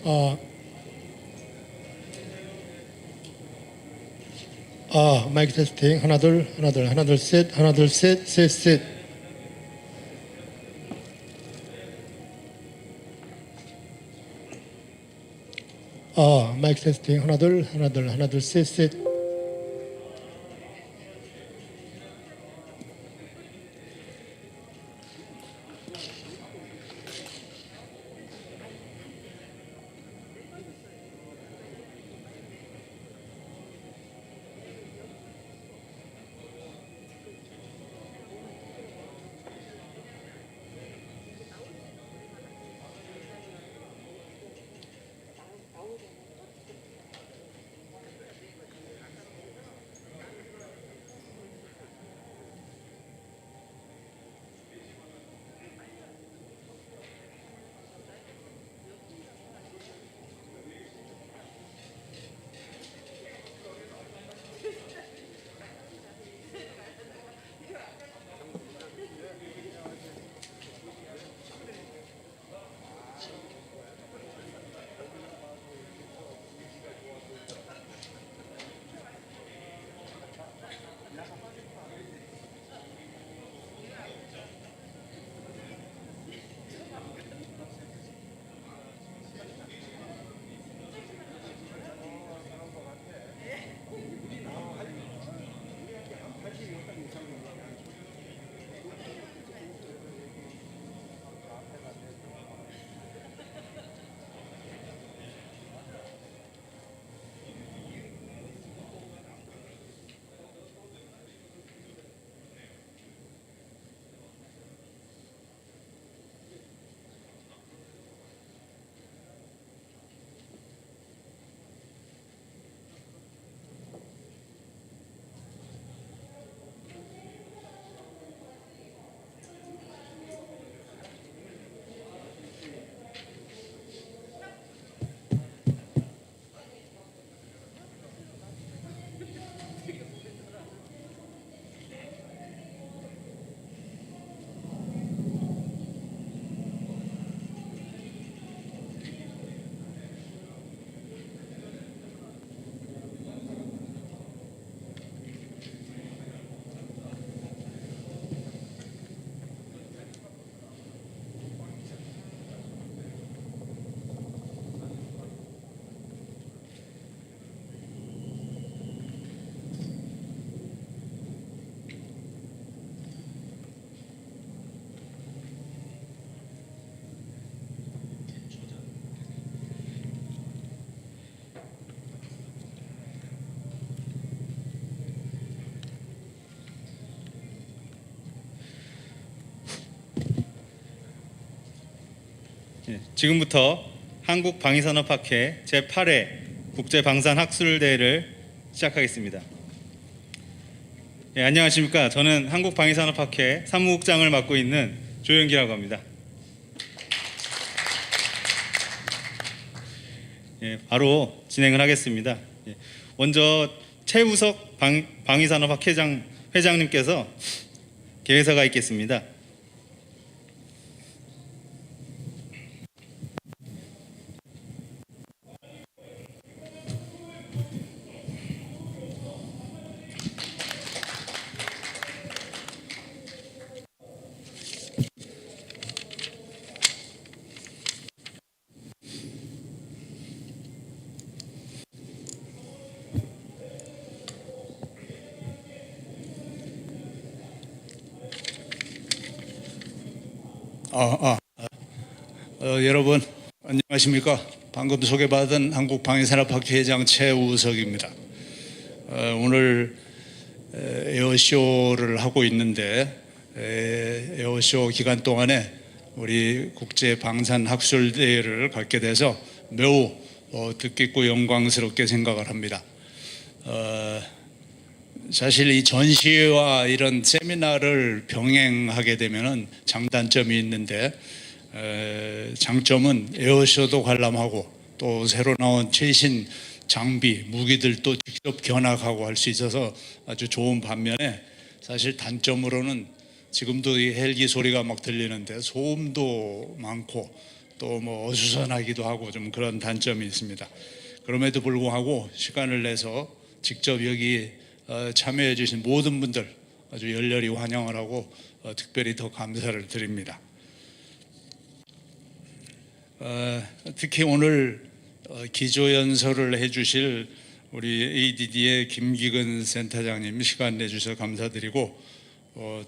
아, 마이크 테스팅. 하나, 둘, 하나, 둘, 하나, 둘, 셋, 하나, 둘, 셋, 셋, 셋. 마이크 테스팅. 하나, 둘, 하나, 둘, 하나, 둘, 셋, 셋. 지금부터 한국방위산업학회 제8회 국제방산학술대회를 시작하겠습니다. 안녕하십니까. 저는 한국방위산업학회 사무국장을 맡고 있는 조영기라고 합니다. 바로 진행을 하겠습니다. 먼저 최우석 방위산업학 회장님께서 개회사가 있겠습니다. 여러분 안녕하십니까? 방금 소개받은 한국방위산업학회 회장 최우석입니다. 오늘 에어쇼를 하고 있는데 에어쇼 기간 동안에 우리 국제방산학술대회를 갖게 돼서 매우 뜻깊고 영광스럽게 생각을 합니다. 사실 이 전시회와 이런 세미나를 병행하게 되면 장단점이 있는데 장점은 에어쇼도 관람하고 또 새로 나온 최신 장비, 무기들도 직접 견학하고 할 수 있어서 아주 좋은 반면에 사실 단점으로는 지금도 이 헬기 소리가 막 들리는데 소음도 많고 또 뭐 어수선하기도 하고 좀 그런 단점이 있습니다. 그럼에도 불구하고 시간을 내서 직접 여기 참여해 주신 모든 분들 아주 열렬히 환영을 하고 특별히 더 감사를 드립니다. 특히 오늘 기조연설을 해주실 우리 ADD의 김기근 센터장님 시간 내주셔서 감사드리고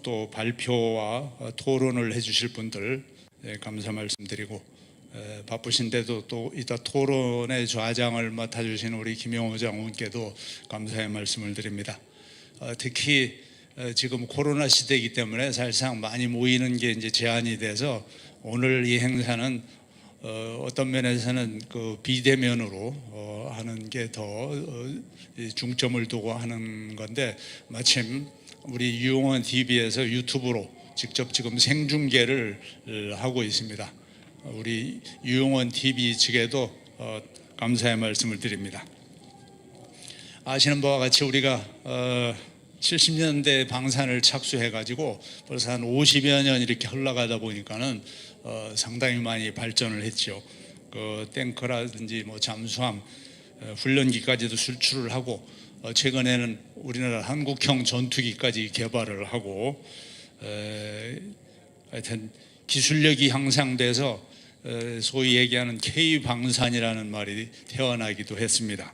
또 발표와 토론을 해주실 분들 감사 말씀드리고 바쁘신데도 또 이따 토론의 좌장을 맡아주신 우리 김영호 장군께도 감사의 말씀을 드립니다. 특히 지금 코로나 시대이기 때문에 사실상 많이 모이는 게 이제 제한이 돼서 오늘 이 행사는 어떤 면에서는 그 비대면으로 하는 게 더 중점을 두고 하는 건데 마침 우리 유용원 TV에서 유튜브로 직접 지금 생중계를 하고 있습니다. 우리 유용원 TV 측에도 감사의 말씀을 드립니다. 아시는 바와 같이 우리가 70년대 방산을 착수해 가지고 벌써 한 50여 년 이렇게 흘러가다 보니까는 상당히 많이 발전을 했죠. 그 탱커라든지 뭐 잠수함, 훈련기까지도 수출을 하고 최근에는 우리나라 한국형 전투기까지 개발을 하고 하여튼 기술력이 향상돼서 소위 얘기하는 K 방산이라는 말이 태어나기도 했습니다.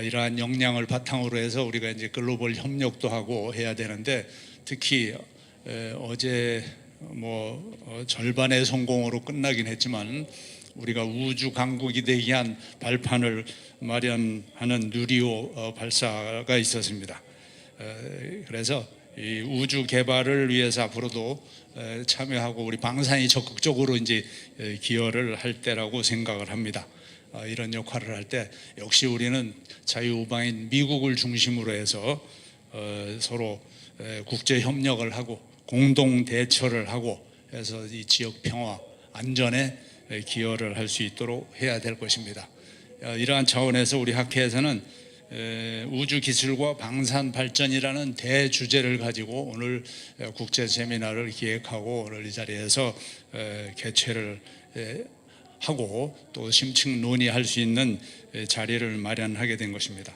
이러한 역량을 바탕으로 해서 우리가 이제 글로벌 협력도 하고 해야 되는데 특히 어제 뭐 절반의 성공으로 끝나긴 했지만 우리가 우주 강국이 되기 위한 발판을 마련하는 누리호 발사가 있었습니다. 그래서 이 우주 개발을 위해서 앞으로도 참여하고 우리 방산이 적극적으로 이제 기여를 할 때라고 생각을 합니다. 이런 역할을 할 때 역시 우리는 자유우방인 미국을 중심으로 해서 서로 국제 협력을 하고 공동 대처를 하고 해서 이 지역 평화 안전에 기여를 할 수 있도록 해야 될 것입니다. 이러한 차원에서 우리 학회에서는 우주 기술과 방산 발전이라는 대주제를 가지고 오늘 국제 세미나를 기획하고 오늘 이 자리에서 개최를 하고 또 심층 논의할 수 있는 자리를 마련하게 된 것입니다.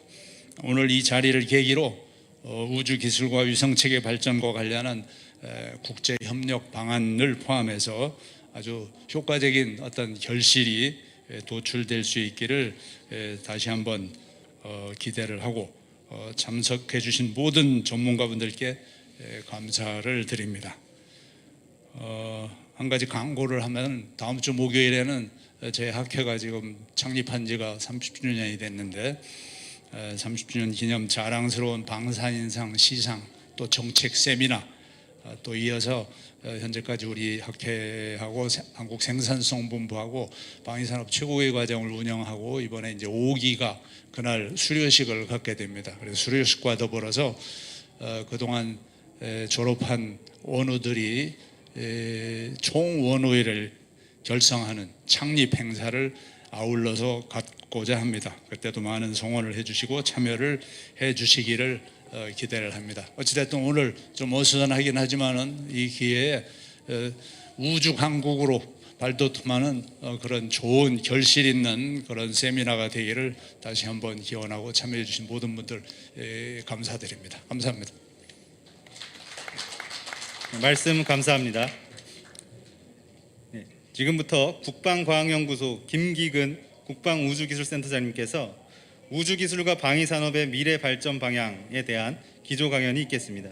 오늘 이 자리를 계기로 우주 기술과 위성 체계 발전과 관련한 국제 협력 방안을 포함해서 아주 효과적인 어떤 결실이 도출될 수 있기를 다시 한번 기대를 하고 참석해 주신 모든 전문가분들께 감사를 드립니다. 한 가지 광고를 하면 다음 주 목요일에는 저희 학회가 지금 창립한 지가 30주년이 됐는데 30주년 기념 자랑스러운 방산인상 시상 또 정책 세미나 또 이어서 현재까지 우리 학회하고 한국생산성본부하고 방위산업 최고의 과정을 운영하고 이번에 이제 5기가 그날 수료식을 갖게 됩니다. 그래서 수료식과 더불어서 그동안 졸업한 원우들이 총원우회를 결성하는 창립 행사를 아울러서 갖고자 합니다. 그때도 많은 성원을 해주시고 참여를 해주시기를 기대를 합니다. 어찌됐든 오늘 좀 어수선하긴 하지만은 이 기회에 우주 강국으로 발돋움하는 그런 좋은 결실 있는 그런 세미나가 되기를 다시 한번 기원하고 참여해 주신 모든 분들 감사드립니다. 감사합니다. 말씀 감사합니다. 지금부터 국방과학연구소 김기근 국방우주기술센터장님께서 우주기술과 방위산업의 미래 발전 방향에 대한 기조 강연이 있겠습니다.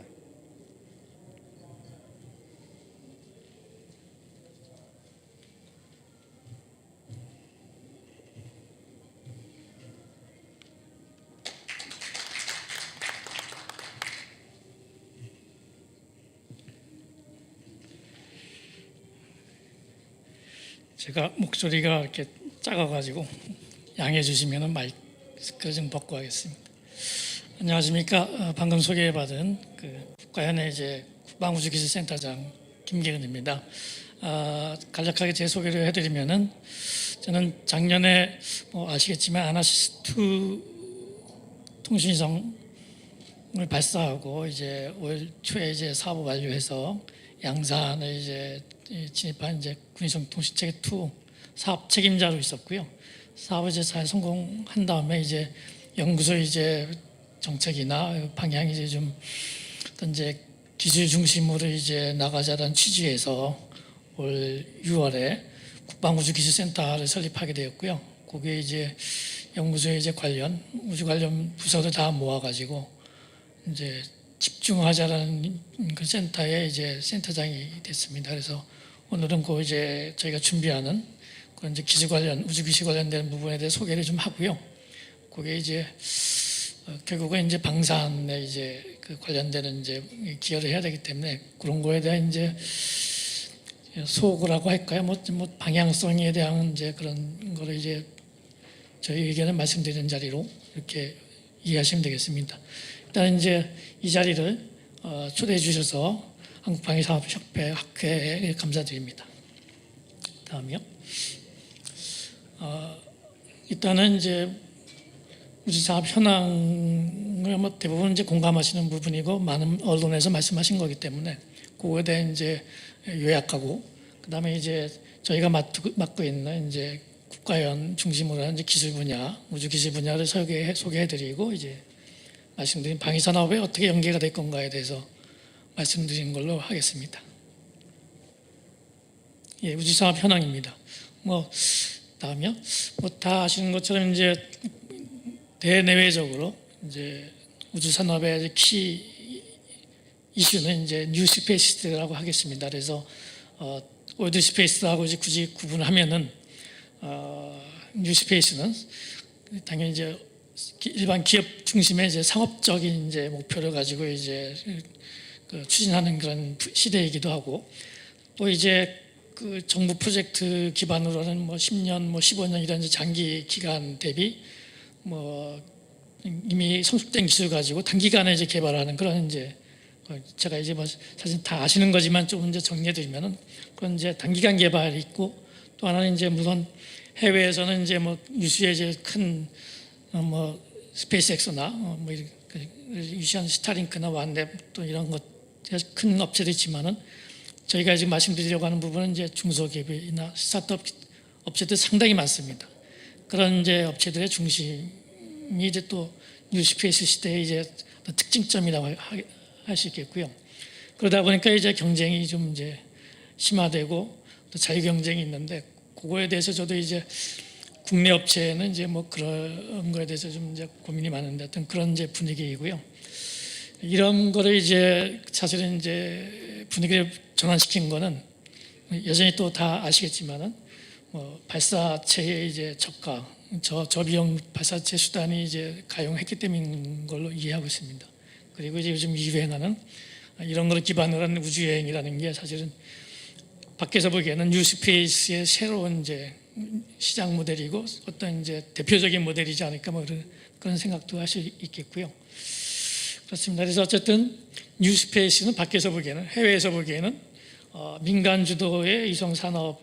제가 목소리가 이렇게 작아가지고 양해해 주시면 마이크를 좀 벗고 하겠습니다. 안녕하십니까? 방금 소개받은 그 국가현의 이제 국방우주기술센터장 김기근입니다. 간략하게 제 소개를 해드리면은 저는 작년에 뭐 아시겠지만 아나시스2 통신성을 발사하고 이제 올 초에 이제 사업 완료해서 양산을 이제 진입한 이제 군위성 통신체계 2 사업 책임자로 있었고요. 사업을 이제 잘 성공한 다음에 이제 연구소 이제 정책이나 방향이 이제 좀 어떤 이제 기술 중심으로 이제 나가자라는 취지에서 올 6월에 국방우주기술센터를 설립하게 되었고요. 거기에 이제 연구소에 이제 우주 관련 부서를 다 모아가지고 이제 집중하자라는 그 센터의 이제 센터장이 됐습니다. 그래서 오늘은 그 이제 저희가 준비하는 그런 이제 우주 기술 관련된 부분에 대해 소개를 좀 하고요. 그게 이제 결국은 이제 방산에 이제 그 관련되는 이제 기여를 해야 되기 때문에 그런 거에 대한 이제 소구라고 할까요? 뭐 방향성에 대한 이제 그런 거를 이제 저희 의견을 말씀드리는 자리로 이렇게 이해하시면 되겠습니다. 일단 이제 이 자리를 초대해 주셔서 한국방위사업협회 학회에 감사드립니다. 다음이요. 일단은 이제 우주사업 현황을 뭐 대부분 이제 공감하시는 부분이고 많은 언론에서 말씀하신 거기 때문에 그거에 대해 이제 요약하고 그다음에 이제 저희가 맡고 있는 이제 국가연 중심으로 하는 이제 기술 분야, 우주 기술 분야를 소개해드리고 이제 말씀드린 방위 산업에 어떻게 연계가 될 건가에 대해서 말씀드리는 걸로 하겠습니다. 예, 우주 산업 현황입니다. 뭐 다음이요. 뭐 다 아시는 것처럼 이제 대내외적으로 이제 우주 산업의 키 이슈는 이제 뉴 스페이스라고 하겠습니다. 그래서 올드 스페이스하고 이제 굳이 구분하면은 뉴 스페이스는 당연히 이제 일반 기업 중심의 이제 상업적인 이제 목표를 가지고 이제 그 추진하는 그런 시대이기도 하고 또 이제 그 정부 프로젝트 기반으로는 뭐 10년, 뭐 15년 이런 이제 장기 기간 대비 뭐 이미 성숙된 기술 가지고 단기간에 이제 개발하는 그런 이제 제가 이제 뭐 사실 다 아시는 거지만 좀 이제 정리해드리면은 그런 이제 단기간 개발이 있고 또 하나는 이제 물론 해외에서는 이제 뭐 유수의 이제 큰 뭐 스페이스X나 뭐 유시한 스타링크나 완랩 또 이런 것 큰 업체도 있지만은 저희가 지금 말씀드리려고 하는 부분은 이제 중소기업이나 스타트업 업체들 상당히 많습니다. 그런 이제 업체들의 중심이 이제 또 뉴스페이스 시대의 이제 특징점이라고 할 수 있겠고요. 그러다 보니까 이제 경쟁이 좀 이제 심화되고 또 자유 경쟁이 있는데 그거에 대해서 저도 이제 국내 업체는 이제 뭐 그런 거에 대해서 좀 이제 고민이 많은데 어떤 그런 이제 분위기이고요. 이런 거를 이제 사실은 이제 분위기를 전환시킨 거는 여전히 또 다 아시겠지만은 뭐 발사체의 이제 저가 저비용 발사체 수단이 이제 가용했기 때문인 걸로 이해하고 있습니다. 그리고 이제 요즘 유행하는 이런 걸 기반으로 하는 우주여행이라는 게 사실은 밖에서 보기에는 뉴스페이스의 새로운 이제 시장 모델이고 어떤 이제 대표적인 모델이지 않을까 뭐 그런 생각도 할 수 있겠고요. 그렇습니다. 그래서 어쨌든 뉴스페이스는 밖에서 보기에는 해외에서 보기에는 민간 주도의 위성 산업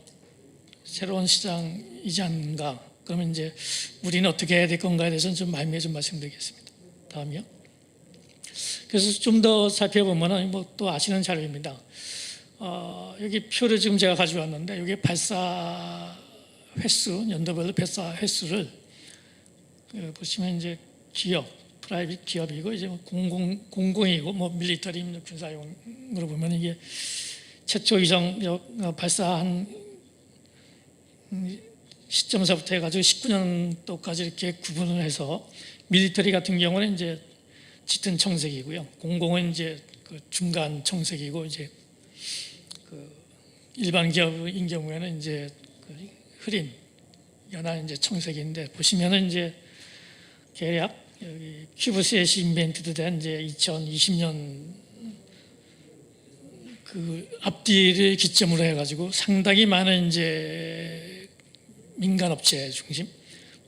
새로운 시장이지 않는가. 그러면 이제 우리는 어떻게 해야 될 건가에 대해서는 좀 말미에 좀 말씀드리겠습니다. 다음이요. 그래서 좀 더 살펴보면은 뭐 또 아시는 자료입니다. 여기 표를 지금 제가 가져왔는데 여기 발사 횟수, 연도별로 발사 횟수를 보시면 이제 기업, 프라이빗 기업이고 이제 공공이고 뭐 밀리터리 군사용으로 보면 이게 최초 위성 발사한 시점서부터 해가지고 19년도까지 이렇게 구분을 해서 밀리터리 같은 경우는 이제 짙은 청색이고요. 공공은 이제 그 중간 청색이고 이제 그 일반 기업인 경우에는 이제 그 흐린 연한 이제 청색인데 보시면은 이제 대략 여기 큐브셋이 인벤트도 된 이제 2020년 그 앞뒤를 기점으로 해가지고 상당히 많은 이제 민간 업체 중심,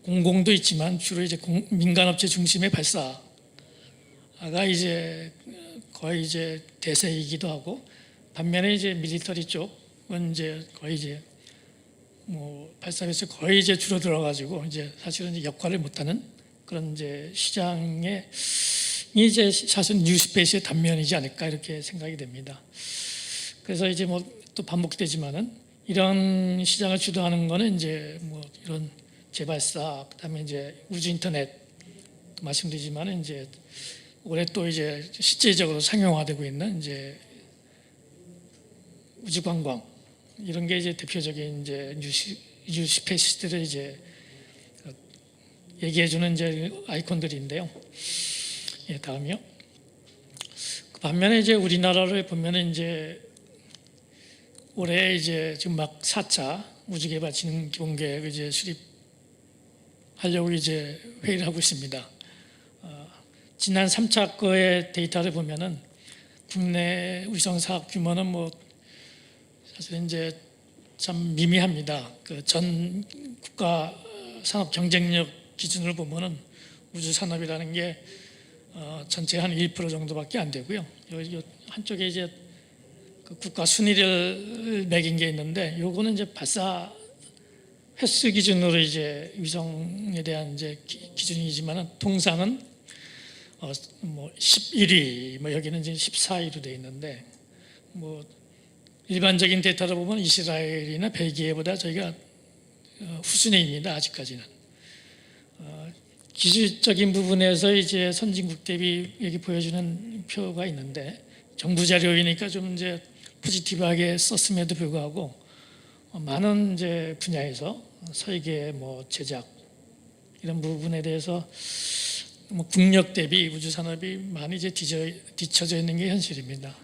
공공도 있지만 주로 이제 민간 업체 중심의 발사가 이제 거의 이제 대세이기도 하고 반면에 이제 밀리터리 쪽은 이제 거의 이제 뭐 발사에서 거의 이제 줄어들어가지고 이제 사실은 이제 역할을 못하는 그런 이제 시장에 이제 사실 뉴스페이스의 단면이지 않을까 이렇게 생각이 됩니다. 그래서 이제 뭐 또 반복되지만은 이런 시장을 주도하는 거는 이제 뭐 이런 재발사, 그다음에 이제 우주 인터넷 말씀드리지만 이제 올해 또 이제 실제적으로 상용화되고 있는 이제 우주 관광 이런 게 이제 대표적인 이제 뉴 스페이스들을 이제 얘기해주는 이제 아이콘들인데요. 예, 다음이요. 그 반면에 이제 우리나라를 보면은 이제 올해 이제 지금 막 4차 우주개발진흥기본계획 이제 수립하려고 이제 회의를 하고 있습니다. 지난 3차 거의 데이터를 보면은 국내 위성 사업 규모는 뭐 사실 이제 참 미미합니다. 그 전 국가 산업 경쟁력 기준으로 보면은 우주 산업이라는 게 전체 한 1% 정도밖에 안 되고요. 요 한쪽에 이제 그 국가 순위를 매긴 게 있는데, 요거는 이제 발사 횟수 기준으로 이제 위성에 대한 이제 기준이지만은 통상은 뭐 11위, 뭐 여기는 이제 14위로 돼 있는데, 뭐 일반적인 데이터를 보면 이스라엘이나 벨기에보다 저희가 후순위입니다. 아직까지는. 기술적인 부분에서 이제 선진국 대비 여기 보여주는 표가 있는데, 정부 자료이니까 좀 이제 포지티브하게 썼음에도 불구하고 많은 이제 분야에서 설계, 뭐 제작 이런 부분에 대해서 뭐 국력 대비 우주 산업이 많이 이제 뒤처져 있는 게 현실입니다.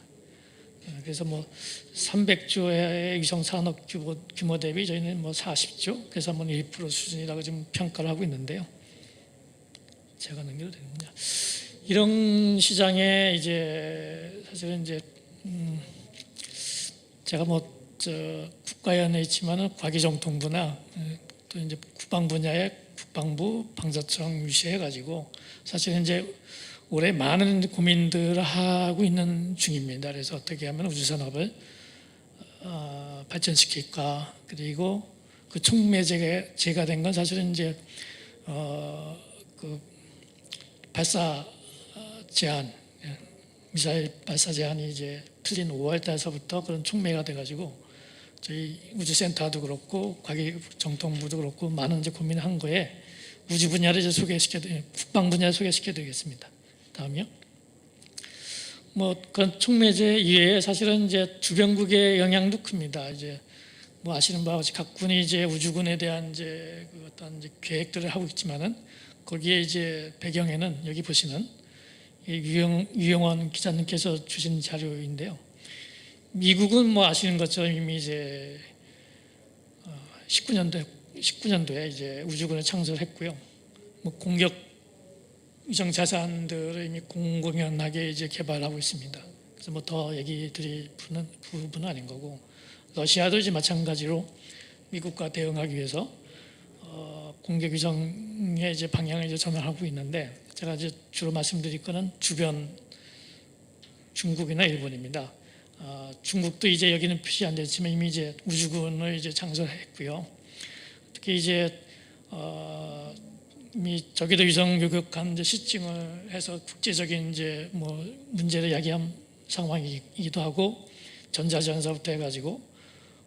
그래서 뭐 300조의 위성 산업 규모 대비 저희는 뭐 40조, 그래서 뭐 1% 수준이라고 지금 평가를 하고 있는데요. 제가 넘겨도 되는군요. 이런 시장에 이제 사실은 이제 제가 뭐 국가에 안에 있지만은 과기정통부나 또 이제 국방 분야에 국방부 방사청 유시해 가지고 사실은 이제 올해 많은 고민들을 하고 있는 중입니다. 그래서 어떻게 하면 우주 산업을 발전시킬까, 그리고 그 촉매제가 된 건 사실은 이제 그 발사 제한, 미사일 발사 제한이 이제 틀린 5월 달서부터 그런 촉매가 돼가지고 저희 우주센터도 그렇고 과기정통부도 그렇고 많은 이제 고민한 거에 우주 분야를 이제 국방 분야를 소개시켜드리겠습니다. 다음이요. 뭐 그런 촉매제 이외에 사실은 이제 주변국의 영향도 큽니다. 이제 뭐 아시는 바와 같이 각 군이 이제 우주군에 대한 이제 그 어떤 이제 계획들을 하고 있지만은 거기에 이제 배경에는 여기 보시는 유영원 기자님께서 주신 자료인데요. 미국은 뭐 아시는 것처럼 이미 이제 19년도에 이제 우주군을 창설했고요. 뭐 공격 위성 자산들을 이미 공공연하게 이제 개발하고 있습니다. 그래서 뭐 더 얘기 드릴 부분은 아닌 거고, 러시아도 이제 마찬가지로 미국과 대응하기 위해서 공격 위성의 이제 방향을 이제 전환하고 있는데, 제가 이제 주로 말씀드릴 거는 주변 중국이나 일본입니다. 중국도 이제 여기는 표시 안 됐지만 이미 이제 우주군을 이제 창설했고요. 특히 이제 이미 저기도 위성 요격한 이제 시증을 해서 국제적인 이제 뭐 문제를 야기한 상황이기도 하고, 전자전사부터 해가지고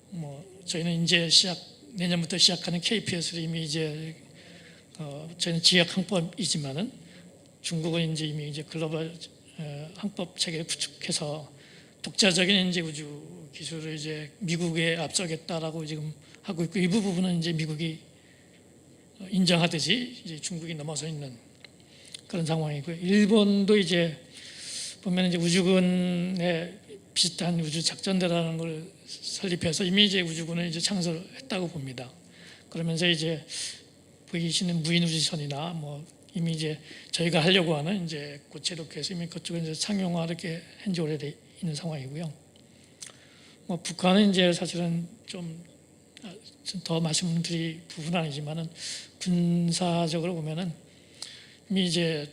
뭐 저희는 이제 내년부터 시작하는 KPS를 이미 이제 저희는 지역 항법이지만은 중국은 이제 이미 이제 글로벌 항법 체계를 구축해서 독자적인 이제 우주 기술을 이제 미국에 앞서겠다라고 지금 하고 있고, 일부 부분은 이제 미국이 인정하듯이 이제 중국이 넘어서 있는 그런 상황이고요. 일본도 이제 보면 이제 우주군의 비슷한 우주 작전대라는 걸 설립해서 이미 이제 우주군을 이제 창설했다고 봅니다. 그러면서 이제 보이시는 무인 우주선이나 뭐 이미 이제 저희가 하려고 하는 이제 고체로켓 이미 그쪽에 이제 상용화 이렇게 현재 오래돼 있는 상황이고요. 뭐 북한은 이제 사실은 좀 더 말씀드릴 부분은 아니지만은 군사적으로 보면은 이미 이제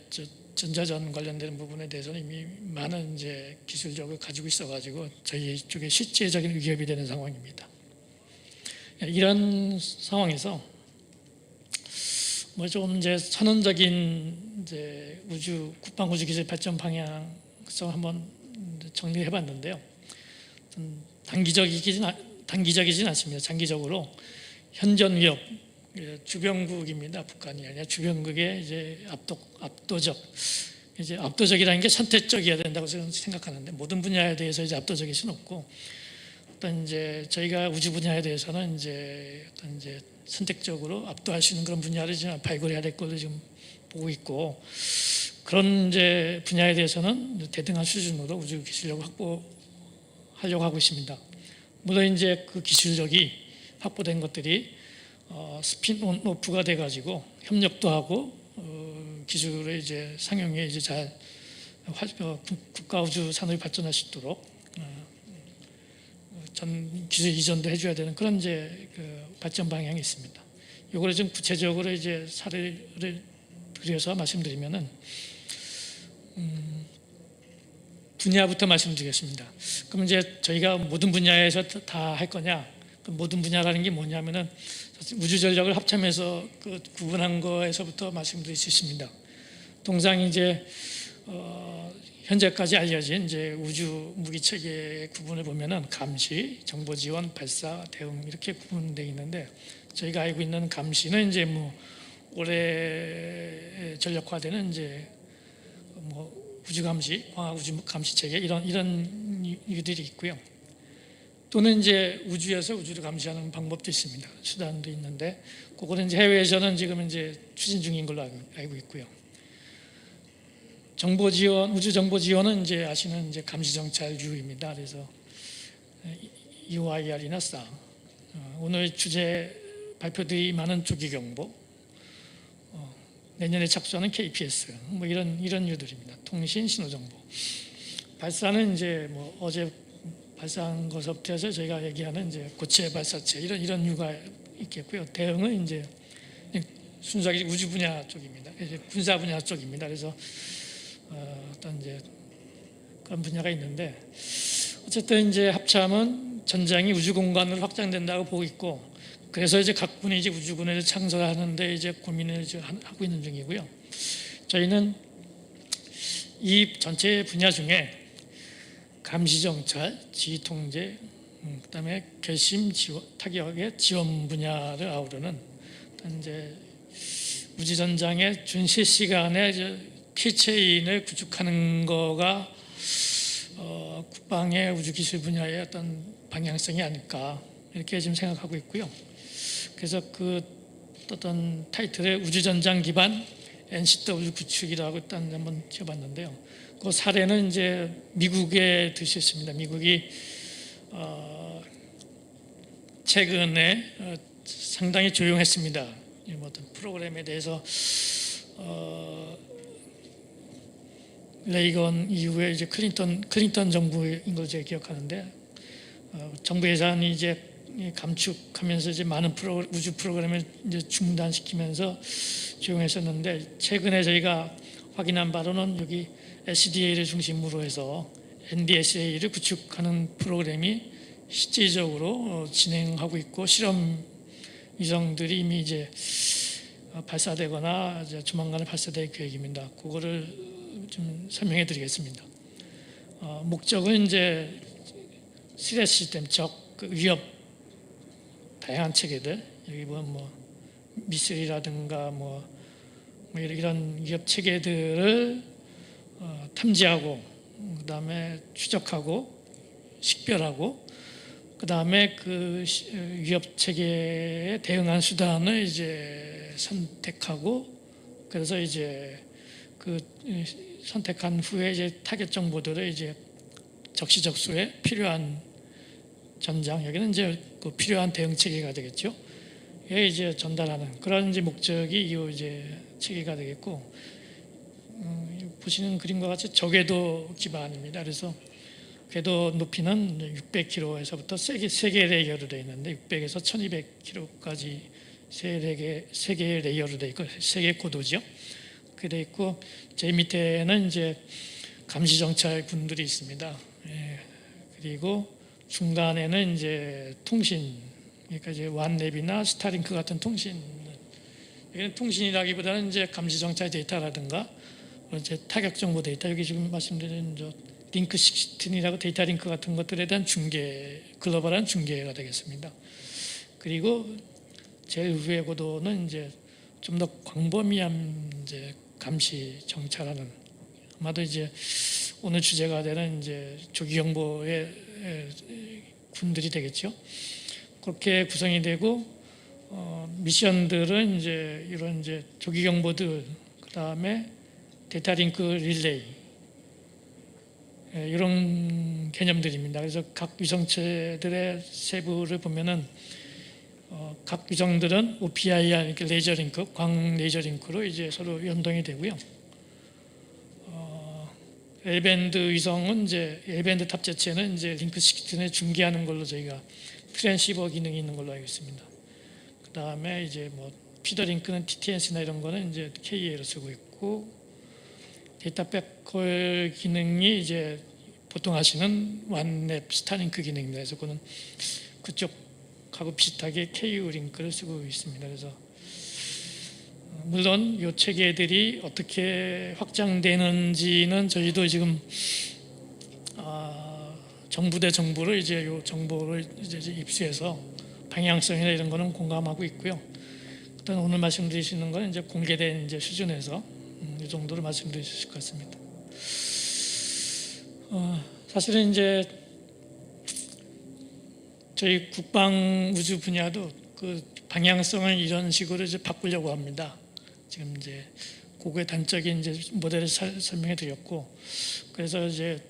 전자전 관련된 부분에 대해서는 이미 많은 이제 기술력을 가지고 있어가지고 저희 쪽에 실제적인 위협이 되는 상황입니다. 이런 상황에서 뭐 좀 이제 선언적인 이제 국방 우주 기술 발전 방향성 한번 정리해봤는데요. 단기적이진 않습니다. 장기적으로 현전 위협, 주변국입니다. 북한이 아니라 주변국의 이제 압도적이라는 게 선택적이어야 된다고 저는 생각하는데, 모든 분야에 대해서 이제 압도적일 수는 없고, 어떤 이제 저희가 우주 분야에 대해서는 이제 어떤 이제 선택적으로 압도할 수 있는 그런 분야를 지금 발굴해야 될 걸로 지금 보고 있고, 그런 이제 분야에 대해서는 대등한 수준으로 우주 기술력을 확보하려고 하고 있습니다. 물론 이제 그 기술력이 확보된 것들이 스핀오프가 돼가지고 협력도 하고 기술의 이제 상용에 이제 잘 국가 우주 산업이 발전할 수 있도록 전 기술 이전도 해줘야 되는 그런 이제 그 발전 방향이 있습니다. 이거를 좀 구체적으로 이제 사례를 들여서 말씀드리면은 분야부터 말씀드리겠습니다. 그럼 이제 저희가 모든 분야에서 다 할 거냐? 그 모든 분야라는 게 뭐냐면은 우주 전력을 합참해서 그 구분한 거에서부터 말씀드릴 수 있습니다. 통상 이제 현재까지 알려진 이제 우주 무기 체계의 구분을 보면은 감시, 정보 지원, 발사, 대응 이렇게 구분되어 있는데, 저희가 알고 있는 감시는 이제 뭐 올해 전력화되는 이제 뭐 우주 감시, 광학 우주 감시 체계 이런 이유들이 있고요. 또는 이제 우주에서 우주를 감시하는 방법도 있습니다. 수단도 있는데, 그거는 이제 해외에서는 지금 이제 추진 중인 걸로 알고 있고요. 정보 지원, 우주 정보 지원은 이제 아시는 이제 감시 정찰 U입니다. 그래서 UIR이나 SAR, 오늘 주제 발표들이 많은 조기 경보, 내년에 착수하는 KPS, 뭐 이런 U들입니다. 통신 신호 정보. 발사는 이제 뭐 어제 발사한 것부터 해서 저희가 얘기하는 이제 고체 발사체 이런 U가 있겠고요. 대응은 이제 순수하게 우주 분야 쪽입니다. 이제 군사 분야 쪽입니다. 그래서 어떤 이제 그런 분야가 있는데, 어쨌든 이제 합참은 전장이 우주 공간으로 확장된다고 보고 있고, 그래서 이제 각 군이 이제 우주군을 창설하는데 이제 고민을 이제 하고 있는 중이고요. 저희는 이 전체 분야 중에 감시 정찰, 지휘 통제, 그다음에 결심 지원, 타격의 지원 분야를 아우르는 이제 우주 전장의 준실시간에 피체인을 구축하는 거가 국방의 우주 기술 분야의 어떤 방향성이 아닐까 이렇게 지금 생각하고 있고요. 그래서 그 어떤 타이틀의 우주 전장 기반 NCW 구축이라고 일단 한번 지어봤는데요. 그 사례는 이제 미국에 들 수 있습니다. 미국이 최근에 상당히 조용했습니다. 어떤 프로그램에 대해서 레이건 이후에 이제 클린턴 정부인 걸 제가 기억하는데, 정부 예산이 이제 감축하면서 이제 많은 우주 프로그램을 이제 중단시키면서 조용했었는데, 최근에 저희가 확인한 바로는 여기 SDA를 중심으로 해서 NDSA를 구축하는 프로그램이 실질적으로 진행하고 있고, 실험 위성들이 이미 이제 발사되거나 이제 조만간에 발사될 계획입니다. 그거를 좀 설명해 드리겠습니다. 목적은 이제 스레 시스템, 위협 다양한 체계들, 여기 보면 뭐 미술이라든가 뭐 이런 위협 체계들을 탐지하고, 그다음에 추적하고 식별하고, 그다음에 그 위협 체계에 대응한 수단을 이제 선택하고, 그래서 이제 그 선택한 후에 이제 타겟 정보들을 이제 적시적소에 필요한 전장, 여기는 이제 그 필요한 대응 체계가 되겠죠. 에 이제 전달하는 그런 이제 목적이 이 이제 체계가 되겠고, 보시는 그림과 같이 저궤도 기반입니다. 그래서 궤도 높이는 600km에서부터 세 개 레이어로 되어 있는데, 600에서 1200km까지 세 개의 레이어로 되어 있고, 세 개 고도죠. 그렇게 되어 있고, 제 밑에는 이제 감시 정찰 군들이 있습니다. 그리고 중간에는 이제 통신, 그러니까 이제 완랩이나 스타링크 같은 통신, 여기는 통신이라기보다는 이제 감시 정찰 데이터라든가 이제 타격 정보 데이터, 여기 지금 말씀드린 링크 16이라고 데이터 링크 같은 것들에 대한 중계, 글로벌한 중계가 되겠습니다. 그리고 제일 위의 고도는 이제 좀 더 광범위한 이제 감시 정찰하는, 아마도 이제 오늘 주제가 되는 이제 조기 경보의 군들이 되겠죠. 그렇게 구성이 되고 미션들은 이제 이런 이제 조기 경보들, 그 다음에 데이터 링크 릴레이, 이런 개념들입니다. 그래서 각 위성체들의 세부를 보면은 각 위성들은 OPIR, 이렇게 레이저 링크, 광 레이저 링크로 이제 서로 연동이 되고요. L밴드 위성은 이제 L밴드 탑재체는 이제 링크 16에 중계하는 걸로 저희가 트랜시버 기능이 있는 걸로 알고 있습니다. 그 다음에 이제 뭐 피더 링크는 TTNC나 이런 거는 이제 KA로 쓰고 있고, 데이터 백홀 기능이 이제 보통 하시는 완랩 스타링크 기능입니다. 그래서 그거는 그쪽하고 비슷하게 KU 링크를 쓰고 있습니다. 그래서 물론 이 체계들이 어떻게 확장되는지는 저희도 지금 정부 대 정부를 이제 이 정보를 이제 입수해서 방향성이나 이런 거는 공감하고 있고요. 일단 오늘 말씀드리시는 건 이제 공개된 이제 수준에서 이 정도로 말씀드릴 수 있을 것 같습니다. 사실은 이제 저희 국방 우주 분야도 그 방향성을 이런 식으로 이제 바꾸려고 합니다. 지금 이제 그거의 단적인 이제 모델을 설명해 드렸고, 그래서 이제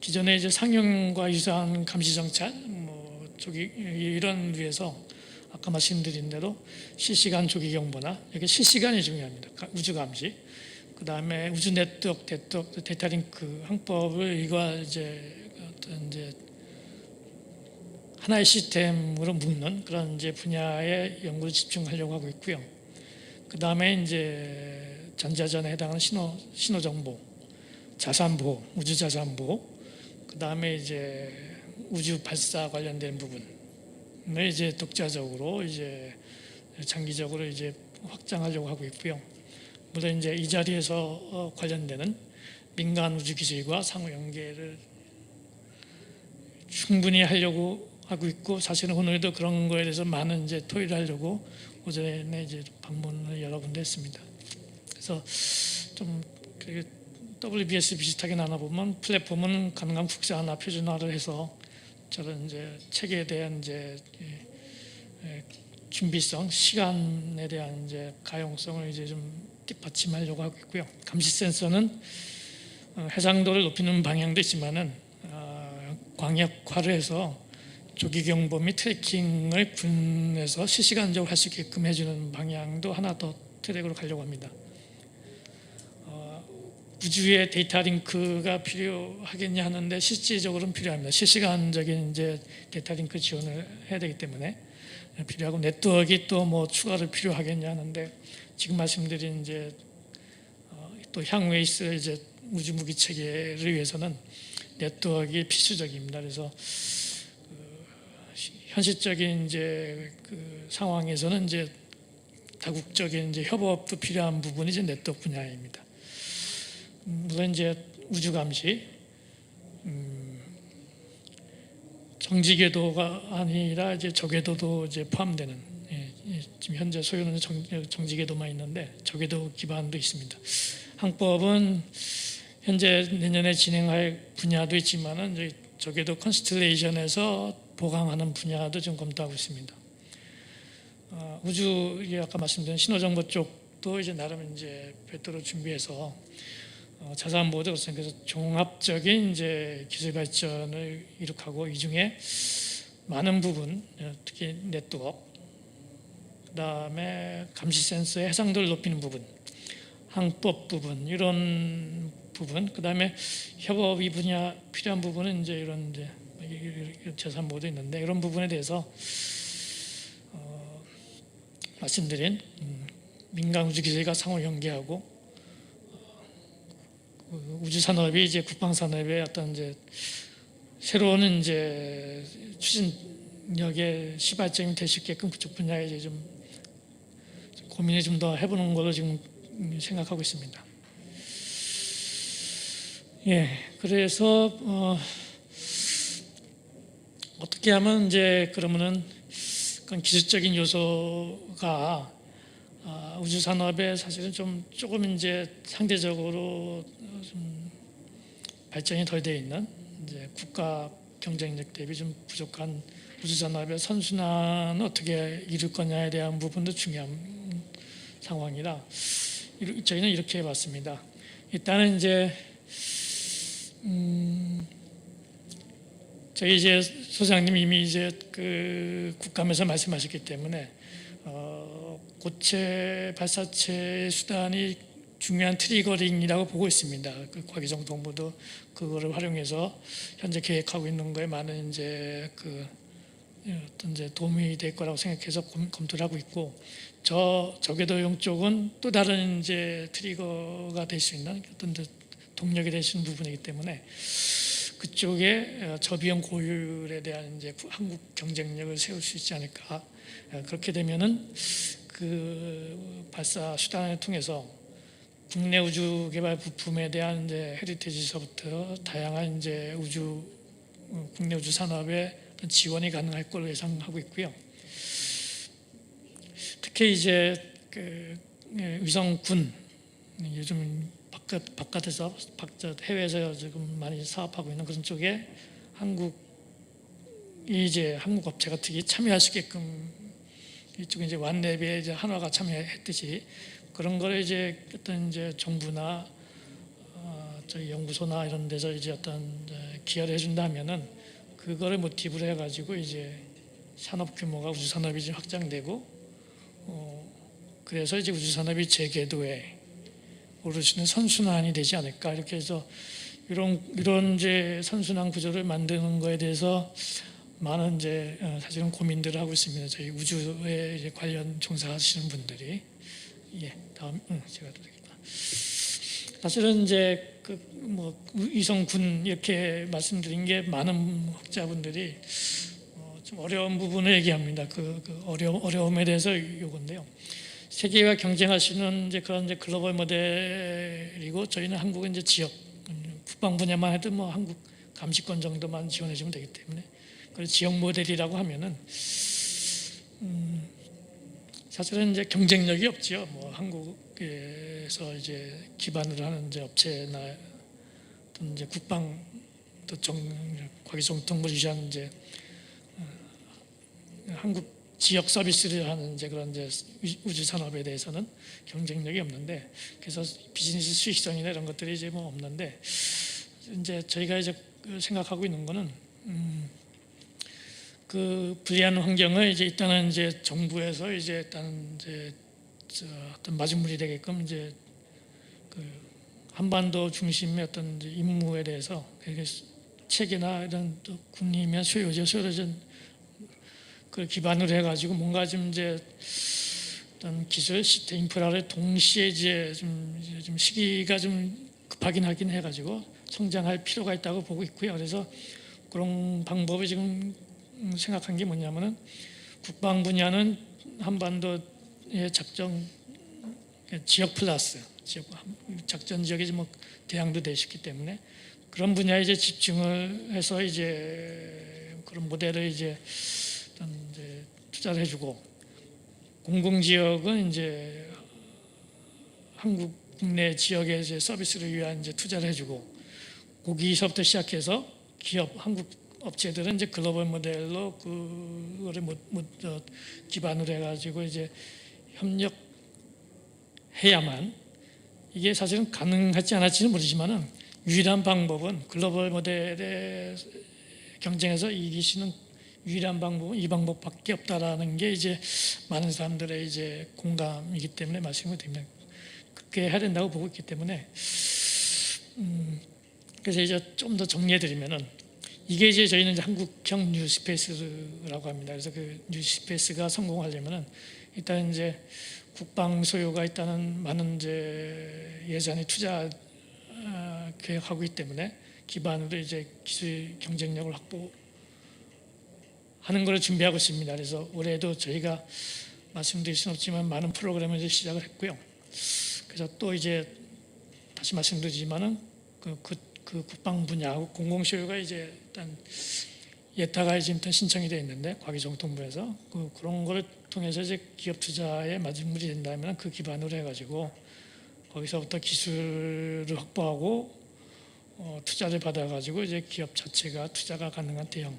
기존에 이제 상용과 유사한 감시 정찰, 뭐 조기 이런 위해서 아까 말씀드린 대로 실시간 조기 경보나 이게 실시간이 중요합니다. 우주 감시, 그 다음에 우주 네트워크, 데이터 링크 항법을 이거 이제 어떤 이제 하나의 시스템으로 묶는 그런 이제 분야에 연구를 집중하려고 하고 있고요. 그 다음에 이제 전자전에 해당하는 신호 정보, 자산 보호, 우주 자산 보호, 그 다음에 이제 우주 발사 관련된 부분을 이제 독자적으로 이제 장기적으로 이제 확장하려고 하고 있고요. 물론 이제 이 자리에서 관련되는 민간 우주 기술과 상호 연계를 충분히 하려고 하고 있고, 사실은 오늘도 그런 거에 대해서 많은 이제 토의를 하려고 오전에 이제 방문을 여러 군데 했습니다. 그래서 좀 WBS 비슷하게 나눠보면 플랫폼은 가능한 국제화나 표준화를 해서 저런 이제 체계에 대한 이제 준비성, 시간에 대한 이제 가용성을 이제 좀 뒷받침하려고 하고 있고요. 감시 센서는 해상도를 높이는 방향도 있지만은 광역화를 해서 조기 경보 및 트래킹을 군에서 실시간적으로 할 수 있게끔 해주는 방향도 하나 더 트랙으로 가려고 합니다. 우주의 데이터 링크가 필요하겠냐 하는데 실질적으로는 필요합니다. 실시간적인 이제 데이터 링크 지원을 해야 되기 때문에 필요하고, 네트워크가 또 뭐 추가로 필요하겠냐 하는데 지금 말씀드린 이제 또 향후에 있을 이제 우주 무기 체계를 위해서는 네트워크가 필수적입니다. 그래서 현실적인 이제 그 상황에서는 이제 다국적인 이제 협업도 필요한 부분이 이제 네트워크 분야입니다. 물론 이제 우주 감시, 정지 궤도가 아니라 이제 저궤도도 이제 포함되는, 지금 현재 소유는 정지 궤도만 있는데 저궤도 기반도 있습니다. 항법은 현재 내년에 진행할 분야도 있지만은 이제 저궤도 컨스텔레이션에서 보강하는 분야도 좀 검토하고 있습니다. 우주, 아까 말씀드린 신호정보 쪽도 이제 나름 이제 별도로 준비해서 자산 보호도 그래서 종합적인 이제 기술 발전을 이룩하고, 이 중에 많은 부분, 특히 네트워크, 그다음에 감시 센서의 해상도를 높이는 부분, 항법 부분, 이런 부분, 그다음에 협업 이 분야 필요한 부분은 이제 이런 이제 자산 보호도 있는데, 이런 부분에 대해서 말씀드린 민간 우주 기술과 상호 연계하고 우주 산업이 이제 국방 산업의 어떤 이제 새로운 이제 추진력의 시발점이 될 수 있게끔 그쪽 분야에 이제 좀 고민을 좀 더 해보는 걸로 지금 생각하고 있습니다. 예, 그래서 어떻게 하면 이제 그러면은 그런 기술적인 요소가 우주 산업에 사실은 조금 이제 상대적으로 좀 발전이 덜 돼 있는 이제 국가 경쟁력 대비 좀 부족한 우주 산업의 선순환을 어떻게 이룰 거냐에 대한 부분도 중요한 상황이라 저희는 이렇게 해봤습니다. 일단은 이제 저희 이제 소장님 이미 이제 그 국감에서 말씀하셨기 때문에 고체 발사체 수단이 중요한 트리거링이라고 보고 있습니다. 그 과기정통부도 그거를 활용해서 현재 계획하고 있는 거에 많은 이제 그 어떤 이제 도움이 될 거라고 생각해서 검토를 하고 있고, 저궤도용 쪽은 또 다른 이제 트리거가 될 수 있는 어떤 동력이 될 수 있는 부분이기 때문에 그쪽에 저비용 고율에 대한 이제 한국 경쟁력을 세울 수 있지 않을까. 그렇게 되면은 그 발사 수단을 통해서 국내 우주 개발 부품에 대한 이제 헤리티지서부터 다양한 이제 국내 우주 산업에 지원이 가능할 걸로 예상하고 있고요. 특히 이제 그 위성군, 요즘 바깥에서 해외에서 지금 많이 사업하고 있는 그런 쪽에 한국 업체가 특히 참여할 수 있게끔 이쪽에 이제 완랩에 이제 한화가 참여했듯이 그런 걸 이제 어떤 이제 정부나 저희 연구소나 이런 데서 이제 어떤 기여를 해준다면은 그거를 모티브로 해가지고 이제 산업 규모가 우주 산업이 이제 확장되고 그래서 이제 우주 산업이 재궤도에 오를 수 있는 선순환이 되지 않을까, 이렇게 해서 이런 이제 선순환 구조를 만드는 거에 대해서 많은 이제 사실은 고민들을 하고 있습니다. 저희 우주에 이제 관련 종사하시는 분들이. 예, 다음 제가 또 되겠다. 사실은 이제 위성군 이렇게 말씀드린 게 많은 학자분들이 좀 어려운 부분을 얘기합니다. 그 어려움에 대해서 요건데요. 세계와 경쟁하시는 이제 그런 이제 글로벌 모델이고, 저희는 한국은 이제 지역 국방 분야만 해도 뭐 한국 감시권 정도만 지원해 주면 되기 때문에, 그래서 지역 모델이라고 하면은 사실은 이제 경쟁력이 없죠. 뭐 한국에서 이제 기반으로 하는 이제 업체나 어떤 이제 국방 또 과기정통부를 유지하는 이제 한국 지역 서비스를 하는 이제 그런 이제 우주 산업에 대해서는 경쟁력이 없는데, 그래서 비즈니스 수익성이나 이런 것들이 이제 뭐 없는데, 이제 저희가 이제 생각하고 있는 거는 그 불리한 환경을 이제 일단은 이제 정부에서 이제 일단 이제 어떤 마중물이 되게끔 이제 그 한반도 중심의 어떤 이제 임무에 대해서 체계나 이런 또 군이면 소요전 그 기반으로 해가지고 뭔가 좀 이제 어떤 기술 시스템 인프라를 동시에 이제 좀 시기가 좀 급하긴 하긴 해가지고 성장할 필요가 있다고 보고 있고요. 그래서 그런 방법이 지금 생각한 게 뭐냐면은, 국방 분야는 한반도의 작전 지역 플러스 작전 지역이 뭐 대항도 되시기 때문에 그런 분야에 이제 집중을 해서 이제 그런 모델을 이제 투자를 해주고, 공공 지역은 이제 한국 국내 지역의 이제 서비스를 위한 이제 투자를 해주고, 거기서부터 시작해서 한국 업체들은 이제 글로벌 모델로 그거를 기반으로 해가지고 이제 협력해야만, 이게 사실은 가능하지 않을지는 모르지만은 유일한 방법은 글로벌 모델에 경쟁에서 이기시는 유일한 방법은 이 방법밖에 없다라는 게 이제 많은 사람들의 이제 공감이기 때문에 말씀을 드립니다. 그렇게 해야 된다고 보고 있기 때문에 그래서 이제 좀 더 정리해드리면은, 이게 이제 저희는 이제 한국형 뉴스페이스라고 합니다. 그래서 그 뉴스페이스가 성공하려면은 일단 이제 국방 소요가 일단은 많은 이제 예산이 투자 계획하고 있기 때문에 기반으로 이제 기술 경쟁력을 확보하는 걸 준비하고 있습니다. 그래서 올해도 저희가 말씀드릴 수는 없지만 많은 프로그램을 이제 시작을 했고요. 그래서 또 이제 다시 말씀드리지만은 그 국방 분야하고 공공 소유가 이제 일단 예타가 지금 신청이 되어 있는데 과기정통부에서 그런 거를 통해서 이제 기업 투자에 마련물이 된다면 그 기반으로 해가지고 거기서부터 기술을 확보하고 투자를 받아가지고 이제 기업 자체가 투자가 가능한 대형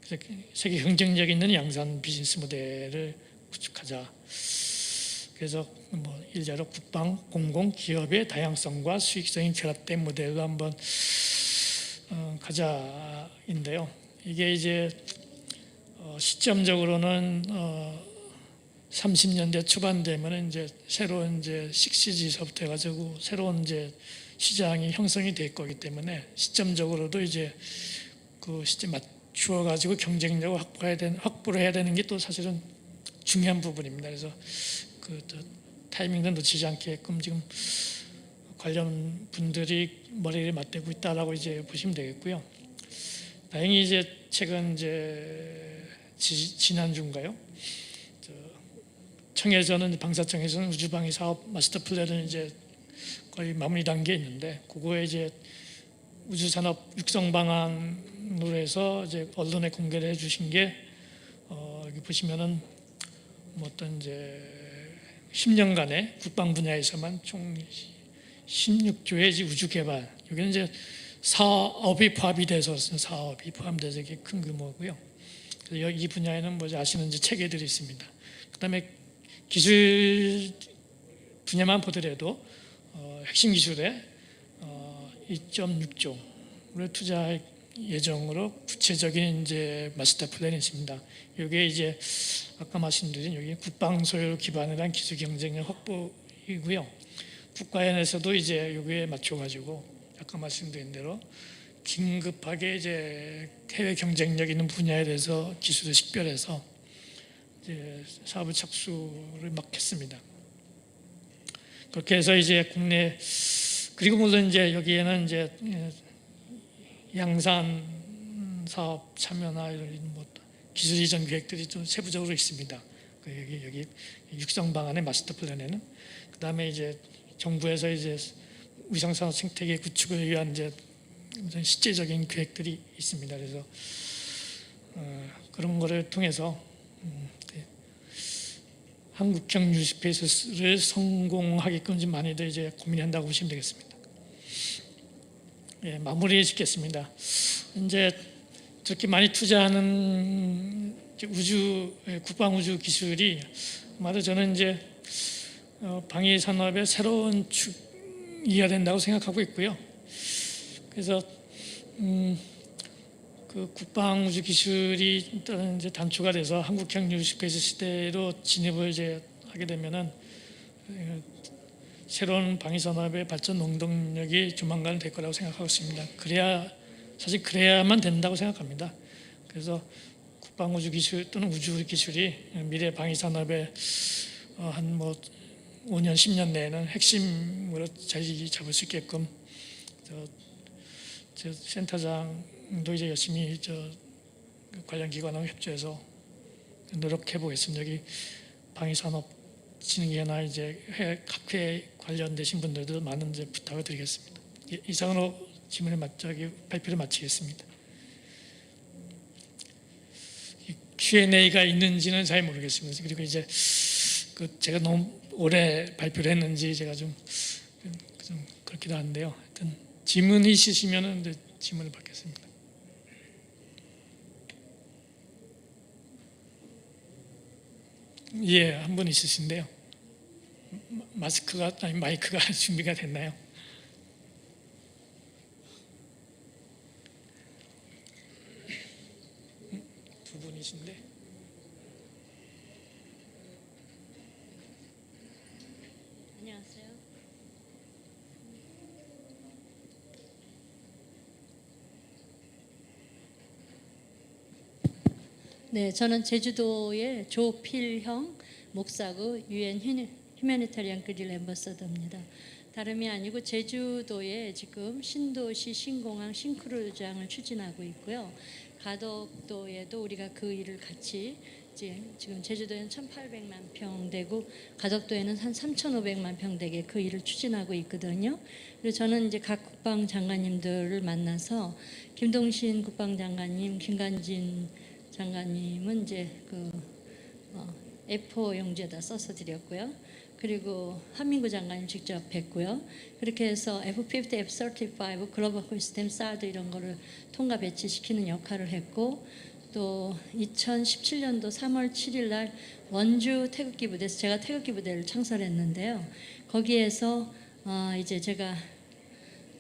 그래서 세계 경쟁력 있는 양산 비즈니스 모델을 구축하자. 그래서 뭐 일자로 국방 공공 기업의 다양성과 수익성이 결합된 모델로 한번 가자인데요. 이게 이제 시점적으로는 30년대 초반 되면 이제 새로운 이제 6G서부터 해가지고 새로운 이제 시장이 형성이 될 거기 때문에 시점적으로도 이제 그 시점 맞추어 가지고 경쟁력을 확보를 해야 되는 게 또 사실은 중요한 부분입니다. 그래서 그 타이밍도 놓치지 않게끔 지금 관련 분들이 머리를 맞대고 있다라고 이제 보시면 되겠고요. 다행히 이제 최근 이제 지난주인가요? 청해전은 방사청에서는 우주방위 사업 마스터 플랜은 이제 거의 마무리 단계에 있는데 그거에 이제 우주산업 육성 방안으로 해서 이제 언론에 공개를 해주신 게 여기 보시면은 뭐 어떤 이제 10년간의 국방 분야에서만 총 16조의 우주 개발 여기는 이제 사업이 포함이 돼서 이게 큰 규모고요. 이 분야에는 뭐 아시는지 체계들이 있습니다. 그다음에 기술 분야만 보더라도 핵심 기술에 2.6조를 투자할 예정으로 구체적인 이제 마스터 플랜이 있습니다. 이게 이제 아까 말씀드린 여기 국방 소유 기반을 한 기술 경쟁력 확보이고요. 국가연에서도 이제 여기에 맞춰 가지고 아까 말씀드린 대로 긴급하게 이제 해외 경쟁력 있는 분야에 대해서 기술을 식별해서 이제 사업을 착수를 막 했습니다. 그렇게 해서 이제 국내 그리고 물론 이제 여기에는 이제 양산 사업 참여나 이런 뭐 기술 이전 계획들이 좀 세부적으로 있습니다. 여기 육성 방안의 마스터 플랜에는 그다음에 이제 정부에서 이제 위성 산업 생태계 구축을 위한 이제 실제적인 계획들이 있습니다. 그래서 그런 거를 통해서 한국형 뉴스페이스를 성공하게끔 좀 많이들 이제 고민한다고 보시면 되겠습니다. 예, 마무리 짓겠습니다. 이제 저렇게 많이 투자하는 국방 우주 기술이 아마도 저는 이제 방위 산업의 새로운 축이어야 된다고 생각하고 있고요. 그래서 그 국방 우주 기술이 일단 이제 단초가 돼서 한국형 뉴스페이스 시대로 진입을 이제 하게 되면은 새로운 방위 산업의 발전 원동력이 조만간 될 거라고 생각하고 있습니다. 그래야만 된다고 생각합니다. 그래서 국방 우주 기술 또는 우주 기술이 미래 방위 산업의 한 뭐 5년 10년 내에는 핵심으로 자리 잡을 수 있게끔 저 센터장도 이제 열심히 관련 기관하고 협조해서 노력해 보겠습니다. 여기 방위산업진흥회나 이제 각회 관련되신 분들도 많은 이제 부탁을 드리겠습니다. 이상으로 발표를 마치겠습니다. Q&A가 있는지는 잘 모르겠습니다. 그리고 이제 제가 너무 오래 발표를 했는지 제가 좀 그렇기도 한데요. 하여튼 질문이 있으시면은 질문을 받겠습니다. 예, 한 분 있으신데요. 마이크가 준비가 됐나요? 두 분이신데. 안녕하세요. 네, 저는 제주도의 조필형 목사고 유엔 휴머니타리안 그릴 앰버서더입니다. 다름이 아니고 제주도에 지금 신도시 신공항 싱크로장을 추진하고 있고요. 가덕도에도 우리가 그 일을 같이 지금 제주도에는 1,800만 평 되고 가덕도에는 한 3,500만 평 되게 그 일을 추진하고 있거든요. 그래서 저는 이제 각 국방 장관님들을 만나서 김동신 국방장관님, 김관진 장관님은 이제 A4 용지에다 써서 드렸고요. 그리고 한민구 장관님 직접 뵀고요. 그렇게 해서 F-50, F-35, 글로벌 시스템, 사드 이런 거를 통과 배치시키는 역할을 했고, 또 2017년도 3월 7일 날 원주 태극기 부대에서 제가 태극기 부대를 창설했는데요. 거기에서 이제 제가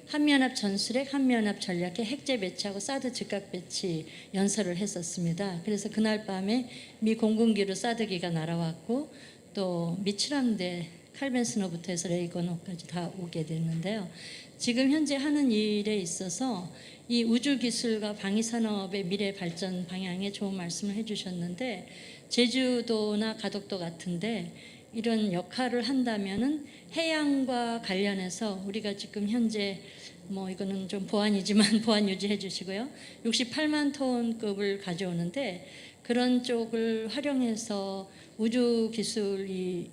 한미연합 전술핵, 한미연합 전략핵, 핵제 배치하고 사드 즉각 배치 연설을 했었습니다. 그래서 그날 밤에 미 공군기로 사드기가 날아왔고 또 미 7함대 칼벤스너부터 해서 레이건호까지 다 오게 됐는데요. 지금 현재 하는 일에 있어서 이 우주기술과 방위산업의 미래 발전 방향에 좋은 말씀을 해주셨는데, 제주도나 가덕도 같은데 이런 역할을 한다면은 해양과 관련해서 우리가 지금 현재 이거는 좀 보안이지만 보안 유지해 주시고요. 68만 톤급을 가져오는데 그런 쪽을 활용해서 우주 기술 이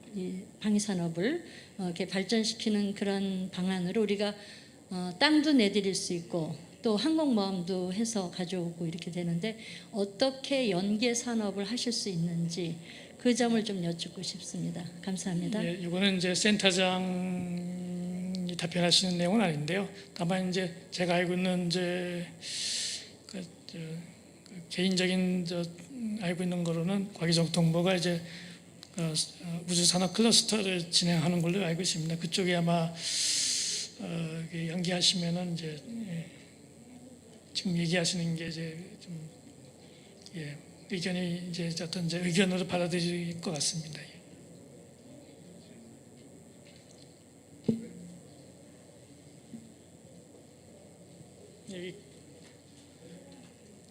방위산업을 이렇게 발전시키는 그런 방안으로 우리가 땅도 내드릴 수 있고 또 항공모함도 해서 가져오고 이렇게 되는데 어떻게 연계 산업을 하실 수 있는지 그 점을 좀 여쭙고 싶습니다. 감사합니다. 예, 이거는 이제 센터장이 답변하시는 내용은 아닌데요. 다만 이제 제가 알고 있는 이제 개인적인 알고 있는 거로는 과기정통부가 이제 우주산업 클러스터를 진행하는 걸로 알고 있습니다. 그쪽에 아마 연기하시면은 이제 지금 얘기하시는 게 이제 좀 의견이 이제 어떤 이제 의견으로 받아들일 것 같습니다.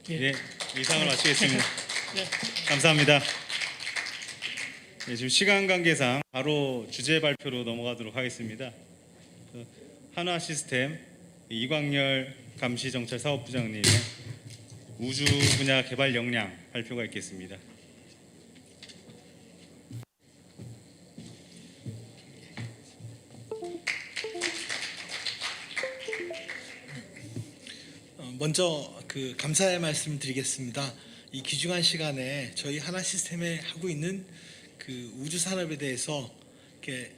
네, 이상을 마치겠습니다. 네. 감사합니다. 네, 지금 시간 관계상 바로 주제 발표로 넘어가도록 하겠습니다. 한화 시스템 이광열 감시정찰 사업부장님의 우주 분야 개발 역량 발표가 있겠습니다. 먼저 감사의 말씀을 드리겠습니다. 이 귀중한 시간에 저희 하나 시스템에 하고 있는 그 우주 산업에 대해서 이렇게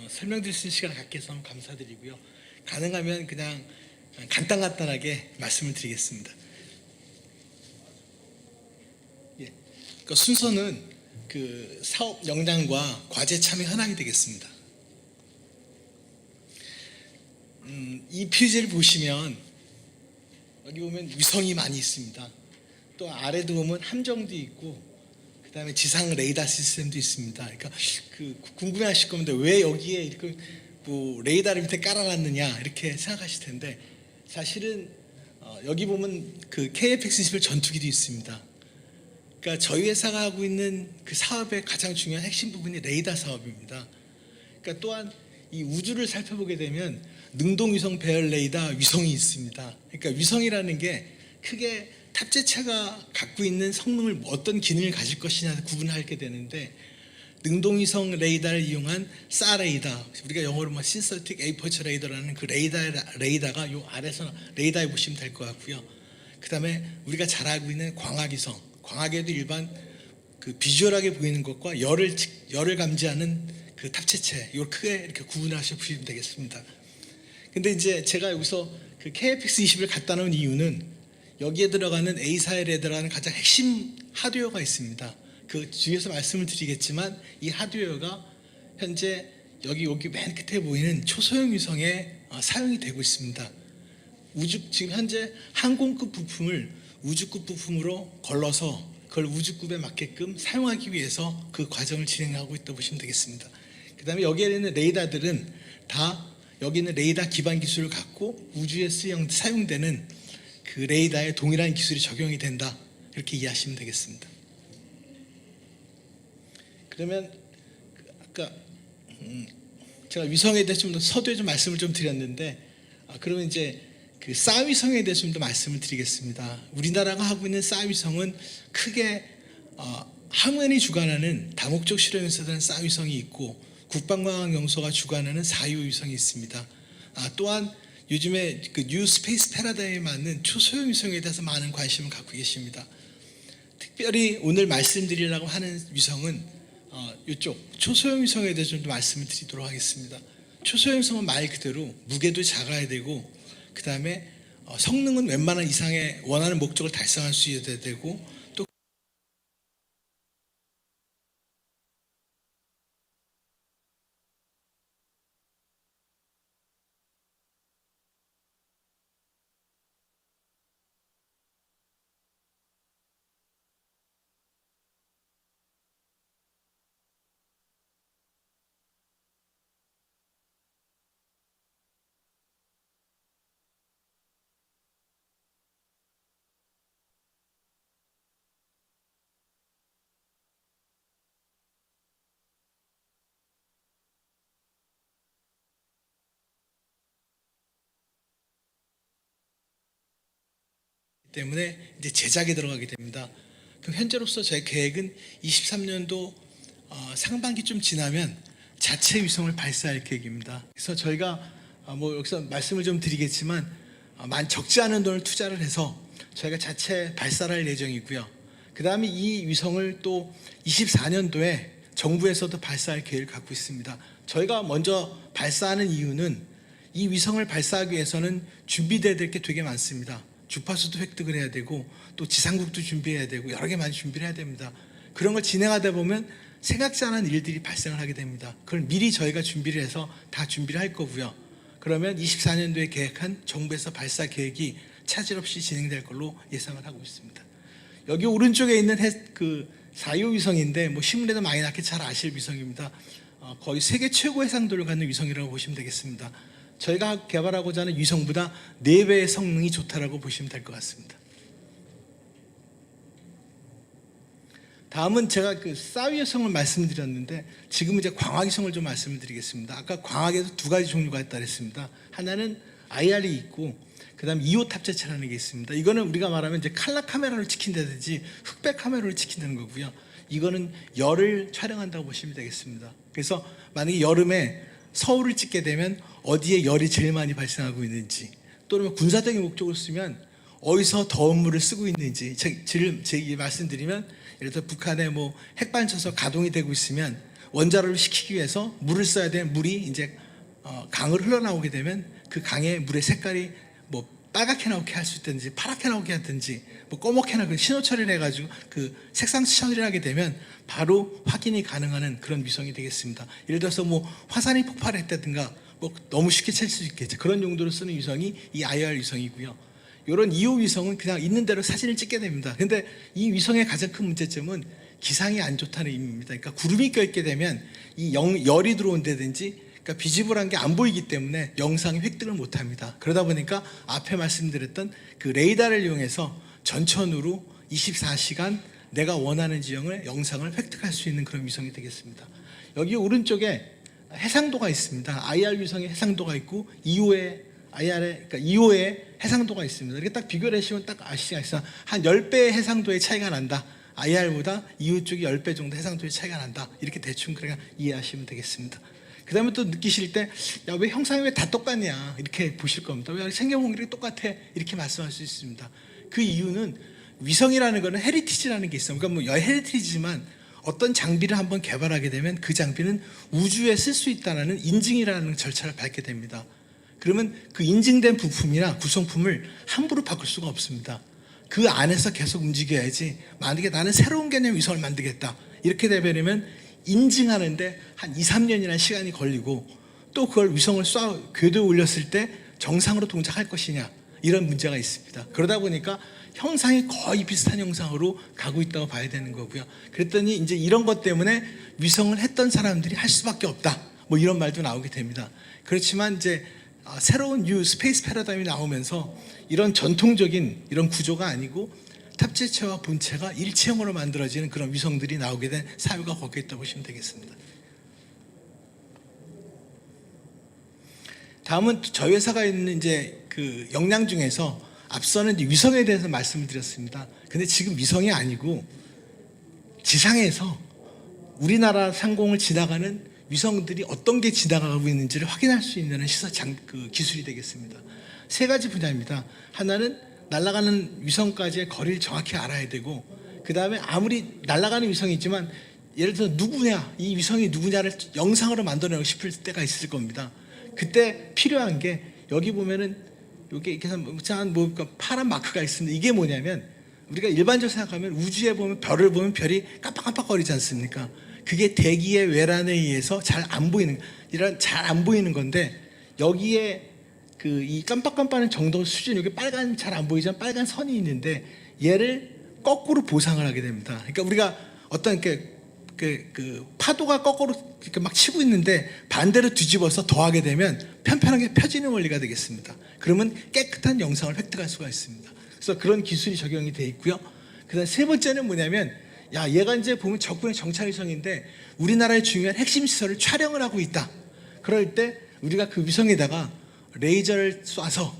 설명드릴 수 있는 시간을 갖게 해서 너무 감사드리고요. 가능하면 그냥 간단하게 말씀을 드리겠습니다. 그 순서는 그 사업 역량과 과제 참여 현황이 되겠습니다. 이 페이지를 보시면 여기 보면 위성이 많이 있습니다. 또 아래도 보면 함정도 있고 그다음에 지상 레이더 시스템도 있습니다. 그러니까 궁금해하실 겁니다. 왜 여기에 이렇게 레이더를 밑에 깔아놨느냐 이렇게 생각하실 텐데 사실은 여기 보면 그 KF-21 전투기도 있습니다. 그러니까 저희 회사가 하고 있는 그 사업의 가장 중요한 핵심 부분이 레이더 사업입니다. 그러니까 또한 이 우주를 살펴보게 되면 능동위성 배열 레이더 위성이 있습니다. 그러니까 위성이라는 게 크게 탑재체가 갖고 있는 성능을 어떤 기능을 가질 것이냐 구분하게 되는데 능동위성 레이더를 이용한 사 레이더, 우리가 영어로 신서틱 에이퍼처 레이더라는 그 레이더가 요 아래서 레이더에 보시면 될 것 같고요. 그 다음에 우리가 잘 알고 있는 광학위성, 광학에도 일반 그 비주얼하게 보이는 것과 열을 감지하는 그 탑재체, 이걸 크게 이렇게 구분하셔 보시면 되겠습니다. 근데 이제 제가 여기서 그 KF-21을 갖다 놓은 이유는 여기에 들어가는 A사일에 들어가는 가장 핵심 하드웨어가 있습니다. 그 뒤에서 말씀을 드리겠지만 이 하드웨어가 현재 여기 맨 끝에 보이는 초소형 위성에 사용이 되고 있습니다. 지금 현재 항공급 부품을 우주급 부품으로 걸러서 그걸 우주급에 맞게끔 사용하기 위해서 그 과정을 진행하고 있다고 보시면 되겠습니다. 그 다음에 여기에 있는 레이더들은 다 여기 있는 레이더 기반 기술을 갖고 우주에 사용되는 그 레이더에 동일한 기술이 적용이 된다, 이렇게 이해하시면 되겠습니다. 그러면 아까 제가 위성에 대해서 좀 더 서두에 좀 말씀을 좀 드렸는데 그러면 이제 그 싸위성에 대해서 좀 더 말씀을 드리겠습니다. 우리나라가 하고 있는 싸위성은 크게 하무앤이 주관하는 다목적 실험에서는 쌍위성이 있고 국방과학연구소가 주관하는 사유위성이 있습니다. 또한 요즘에 그 뉴 스페이스 패러다임에 맞는 초소형 위성에 대해서 많은 관심을 갖고 계십니다. 특별히 오늘 말씀드리려고 하는 위성은 이쪽 초소형 위성에 대해서 좀 말씀을 드리도록 하겠습니다. 초소형 위성은 말 그대로 무게도 작아야 되고 그 다음에 성능은 웬만한 이상의 원하는 목적을 달성할 수 있어야 되고 또 때문에 이제 제작에 들어가게 됩니다. 그럼 현재로서 제 계획은 23년도 상반기 좀 지나면 자체 위성을 발사할 계획입니다. 그래서 저희가 뭐 여기서 말씀을 좀 드리겠지만 적지 않은 돈을 투자를 해서 저희가 자체 발사를 할 예정이고요. 그 다음에 이 위성을 또 24년도에 정부에서도 발사할 계획을 갖고 있습니다. 저희가 먼저 발사하는 이유는 이 위성을 발사하기 위해서는 준비돼야 될 게 되게 많습니다. 주파수도 획득을 해야 되고 또 지상국도 준비해야 되고 여러 개 많이 준비를 해야 됩니다. 그런 걸 진행하다 보면 생각지 않은 일들이 발생을 하게 됩니다. 그걸 미리 저희가 준비를 해서 다 준비를 할 거고요. 그러면 24년도에 계획한 정부에서 발사 계획이 차질 없이 진행될 걸로 예상을 하고 있습니다. 여기 오른쪽에 있는 그 사유 위성인데 뭐 신문에도 많이 나게 잘 아실 위성입니다. 거의 세계 최고 해상도를 갖는 위성이라고 보시면 되겠습니다. 저희가 개발하고자 하는 위성보다 4배의 성능이 좋다라고 보시면 될 것 같습니다. 다음은 제가 그 사위성을 말씀드렸는데 지금 이제 광학위성을 좀 말씀을 드리겠습니다. 아까 광학에도 2가지 종류가 있다 그랬습니다. 하나는 IR이 있고 그다음 2호 탑재체라는 게 있습니다. 이거는 우리가 말하면 이제 칼라 카메라를 찍힌다든지 흑백 카메라를 찍힌다는 거고요. 이거는 열을 촬영한다고 보시면 되겠습니다. 그래서 만약에 여름에 서울을 찍게 되면 어디에 열이 제일 많이 발생하고 있는지 또는 군사적인 목적으로 쓰면 어디서 더운 물을 쓰고 있는지 제가 말씀드리면 예를 들어 북한에 뭐 핵발전소 가동이 되고 있으면 원자로를 식히기 위해서 물을 써야 되는 물이 이제 강을 흘러나오게 되면 그 강의 물의 색깔이 뭐 빨갛게 나오게 할 수 있든지 파랗게 나오게 하든지 뭐 검게 나오게 신호 처리를 해가지고 그 색상 처리를 하게 되면 바로 확인이 가능한 그런 위성이 되겠습니다. 예를 들어서 뭐 화산이 폭발했다든가 뭐 너무 쉽게 찾을 수 있겠죠. 그런 용도로 쓰는 위성이 이 IR 위성이고요. 이런 2호 위성은 그냥 있는 대로 사진을 찍게 됩니다. 근데 이 위성의 가장 큰 문제점은 기상이 안 좋다는 의미입니다. 그러니까 구름이 껴있게 되면 이 열이 들어온다든지 그러니까 비지블한 게 안 보이기 때문에 영상이 획득을 못합니다. 그러다 보니까 앞에 말씀드렸던 그 레이더를 이용해서 전천후로 24시간 내가 원하는 지형을 영상을 획득할 수 있는 그런 위성이 되겠습니다. 여기 오른쪽에 해상도가 있습니다. IR 위성의 해상도가 있고 2호의 IR의 그러니까 2호의 해상도가 있습니다. 이렇게 딱 비교를 해보시면 딱 아시겠어요. 한 10배의 해상도의 차이가 난다. IR보다 2호 쪽이 10배 정도 해상도의 차이가 난다. 이렇게 대충 그냥 이해하시면 되겠습니다. 그 다음에 또 느끼실 때 야, 왜 형상이 왜 다 똑같냐 이렇게 보실 겁니다. 왜 생겨본 게 똑같아 이렇게 말씀할 수 있습니다. 그 이유는 위성이라는 거는 헤리티지라는 게 있어요. 그러니까 뭐 헤리티지지만 어떤 장비를 한번 개발하게 되면 그 장비는 우주에 쓸 수 있다는 인증이라는 절차를 밟게 됩니다. 그러면 그 인증된 부품이나 구성품을 함부로 바꿀 수가 없습니다. 그 안에서 계속 움직여야지. 만약에 나는 새로운 개념 위성을 만들겠다 이렇게 되면 인증하는데 한 2, 3년이라는 시간이 걸리고 또 그걸 위성을 궤도에 올렸을 때 정상으로 동작할 것이냐 이런 문제가 있습니다. 그러다 보니까 형상이 거의 비슷한 형상으로 가고 있다고 봐야 되는 거고요. 그랬더니 이제 이런 것 때문에 위성을 했던 사람들이 할 수밖에 없다 뭐 이런 말도 나오게 됩니다. 그렇지만 이제 새로운 뉴 스페이스 패러다임이 나오면서 이런 전통적인 이런 구조가 아니고 탑재체와 본체가 일체형으로 만들어지는 그런 위성들이 나오게 된 사유가 거기에 있다고 보시면 되겠습니다. 다음은 저희 회사가 있는 이제 그 역량 중에서 앞서는 이제 위성에 대해서 말씀을 드렸습니다. 근데 지금 위성이 아니고 지상에서 우리나라 상공을 지나가는 위성들이 어떤 게 지나가고 있는지를 확인할 수 있는 기술이 되겠습니다. 세 가지 분야입니다. 하나는 날아가는 위성까지의 거리를 정확히 알아야 되고, 그 다음에 아무리 날아가는 위성이 있지만 예를 들어 누구냐, 이 위성이 누구냐를 영상으로 만들어내고 싶을 때가 있을 겁니다. 그때 필요한 게 여기 보면은 여기 이렇게 뭐 파란 마크가 있습니다. 이게 뭐냐면 우리가 일반적으로 생각하면 우주에 보면 별을 보면 별이 깜빡깜빡거리지 않습니까? 그게 대기의 외란에 의해서 잘 안 보이는, 이런 잘 안 보이는 건데, 여기에 이 깜빡깜빡하는 정도 수준, 여기 빨간, 잘 안 보이지만 빨간 선이 있는데 얘를 거꾸로 보상을 하게 됩니다. 그러니까 우리가 어떤 그 파도가 거꾸로 이렇게 막 치고 있는데 반대로 뒤집어서 더하게 되면 편편하게 펴지는 원리가 되겠습니다. 그러면 깨끗한 영상을 획득할 수가 있습니다. 그래서 그런 기술이 적용이 돼 있고요. 그다음 세 번째는 뭐냐면, 야, 얘가 이제 보면 적군의 정찰위성인데 우리나라의 중요한 핵심 시설을 촬영을 하고 있다. 그럴 때 우리가 그 위성에다가 레이저를 쏴서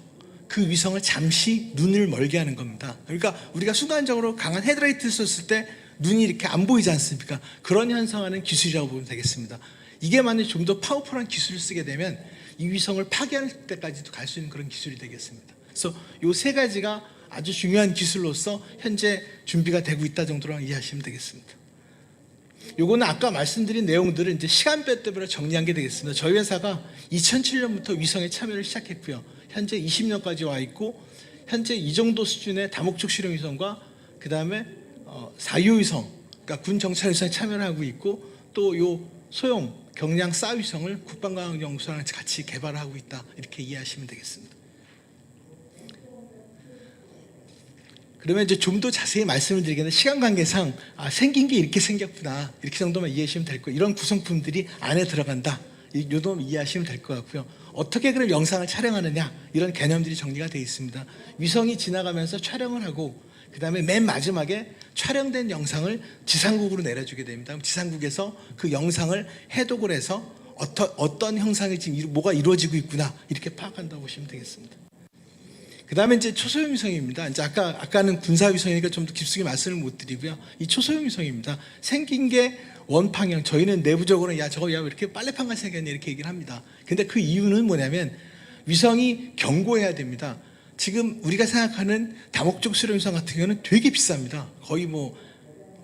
그 위성을 잠시 눈을 멀게 하는 겁니다. 그러니까 우리가 순간적으로 강한 헤드라이트를 쐈을 때 눈이 이렇게 안 보이지 않습니까? 그런 현상하는 기술이라고 보면 되겠습니다. 이게 만약 좀 더 파워풀한 기술을 쓰게 되면 이 위성을 파괴할 때까지도 갈 수 있는 그런 기술이 되겠습니다. 그래서 이 세 가지가 아주 중요한 기술로서 현재 준비가 되고 있다 정도로 이해하시면 되겠습니다. 요거는 아까 말씀드린 내용들을 이제 시간대별로 정리한 게 되겠습니다. 저희 회사가 2007년부터 위성에 참여를 시작했고요. 현재 20년까지 와 있고, 현재 이 정도 수준의 다목적 실용 위성과 그 다음에 4유 위성, 그러니까 군 정찰 위성에 참여를 하고 있고, 또 요 소형 경량 싸 위성을 국방과학연구소랑 같이 개발하고 있다, 이렇게 이해하시면 되겠습니다. 그러면 이제 좀 더 자세히 말씀을 드리겠는데, 시간 관계상 생긴 게 이렇게 생겼구나, 이렇게 정도만 이해하시면 될 거예요. 이런 구성품들이 안에 들어간다, 이 정도 이해하시면 될 것 같고요. 어떻게 그럼 영상을 촬영하느냐, 이런 개념들이 정리가 되어 있습니다. 위성이 지나가면서 촬영을 하고, 그 다음에 맨 마지막에 촬영된 영상을 지상국으로 내려주게 됩니다. 그럼 지상국에서 그 영상을 해독을 해서 어떤 형상이 지금 뭐가 이루어지고 있구나, 이렇게 파악한다고 보시면 되겠습니다. 그 다음에 이제 초소형 위성입니다. 이제 아까는 군사 위성이니까 좀 더 깊숙이 말씀을 못 드리고요. 이 초소형 위성입니다. 생긴 게 원팡형, 저희는 내부적으로 야 저거 야 왜 이렇게 빨래판같이 생겼냐 이렇게 얘기를 합니다. 근데 그 이유는 뭐냐면 위성이 견고해야 됩니다. 지금 우리가 생각하는 다목적 수령 위성 같은 경우는 되게 비쌉니다. 거의 뭐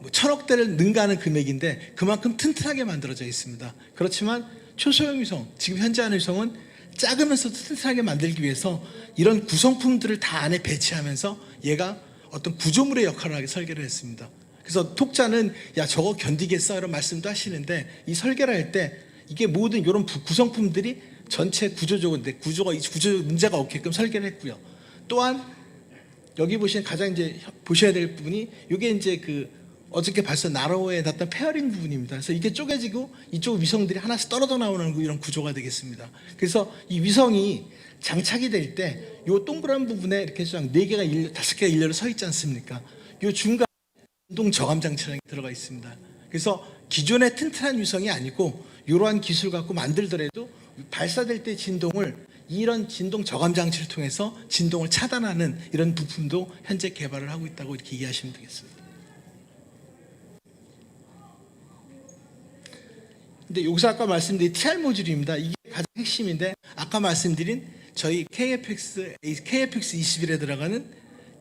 1000억대를 능가하는 금액인데 그만큼 튼튼하게 만들어져 있습니다. 그렇지만 초소형 위성, 지금 현재 하는 위성은 작으면서도 튼튼하게 만들기 위해서 이런 구성품들을 다 안에 배치하면서 얘가 어떤 구조물의 역할을 하게 설계를 했습니다. 그래서 독자는 야 저거 견디겠어 이런 말씀도 하시는데, 이 설계를 할 때 이게 모든 이런 구성품들이 전체 구조 문제가 없게끔 설계를 했고요. 또한 여기 보시는 가장 이제 보셔야 될 부분이 이게 이제 어저께 벌써 나로에 놨던 페어링 부분입니다. 그래서 이게 쪼개지고 이쪽 위성들이 하나씩 떨어져 나오는 이런 구조가 되겠습니다. 그래서 이 위성이 장착이 될 때 이 동그란 부분에 이렇게 쫙 4개가 5개가 일렬로 서 있지 않습니까? 이 중간 진동 저감 장치라는 게 들어가 있습니다. 그래서 기존의 튼튼한 위성이 아니고 이러한 기술 갖고 만들더라도 발사될 때 진동을 이런 진동 저감 장치를 통해서 진동을 차단하는 이런 부품도 현재 개발을 하고 있다고 이렇게 이해하시면 되겠습니다. 근데 여기서 아까 말씀드린 TR 모듈입니다. 이게 가장 핵심인데, 아까 말씀드린 저희 KFX21에 들어가는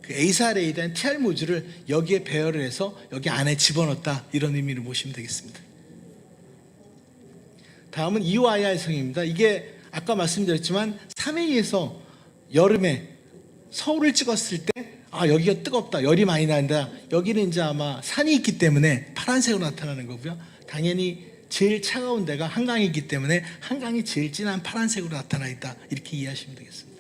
그 A사 레이에 대한 TR 모듈을 여기에 배열을 해서 여기 안에 집어넣었다, 이런 의미를 보시면 되겠습니다. 다음은 EOIR성입니다. 이게 아까 말씀드렸지만 3A에서 여름에 서울을 찍었을 때 여기가 뜨겁다, 열이 많이 난다, 여기는 이제 아마 산이 있기 때문에 파란색으로 나타나는 거고요. 당연히 제일 차가운 데가 한강이기 때문에 한강이 제일 진한 파란색으로 나타나 있다, 이렇게 이해하시면 되겠습니다.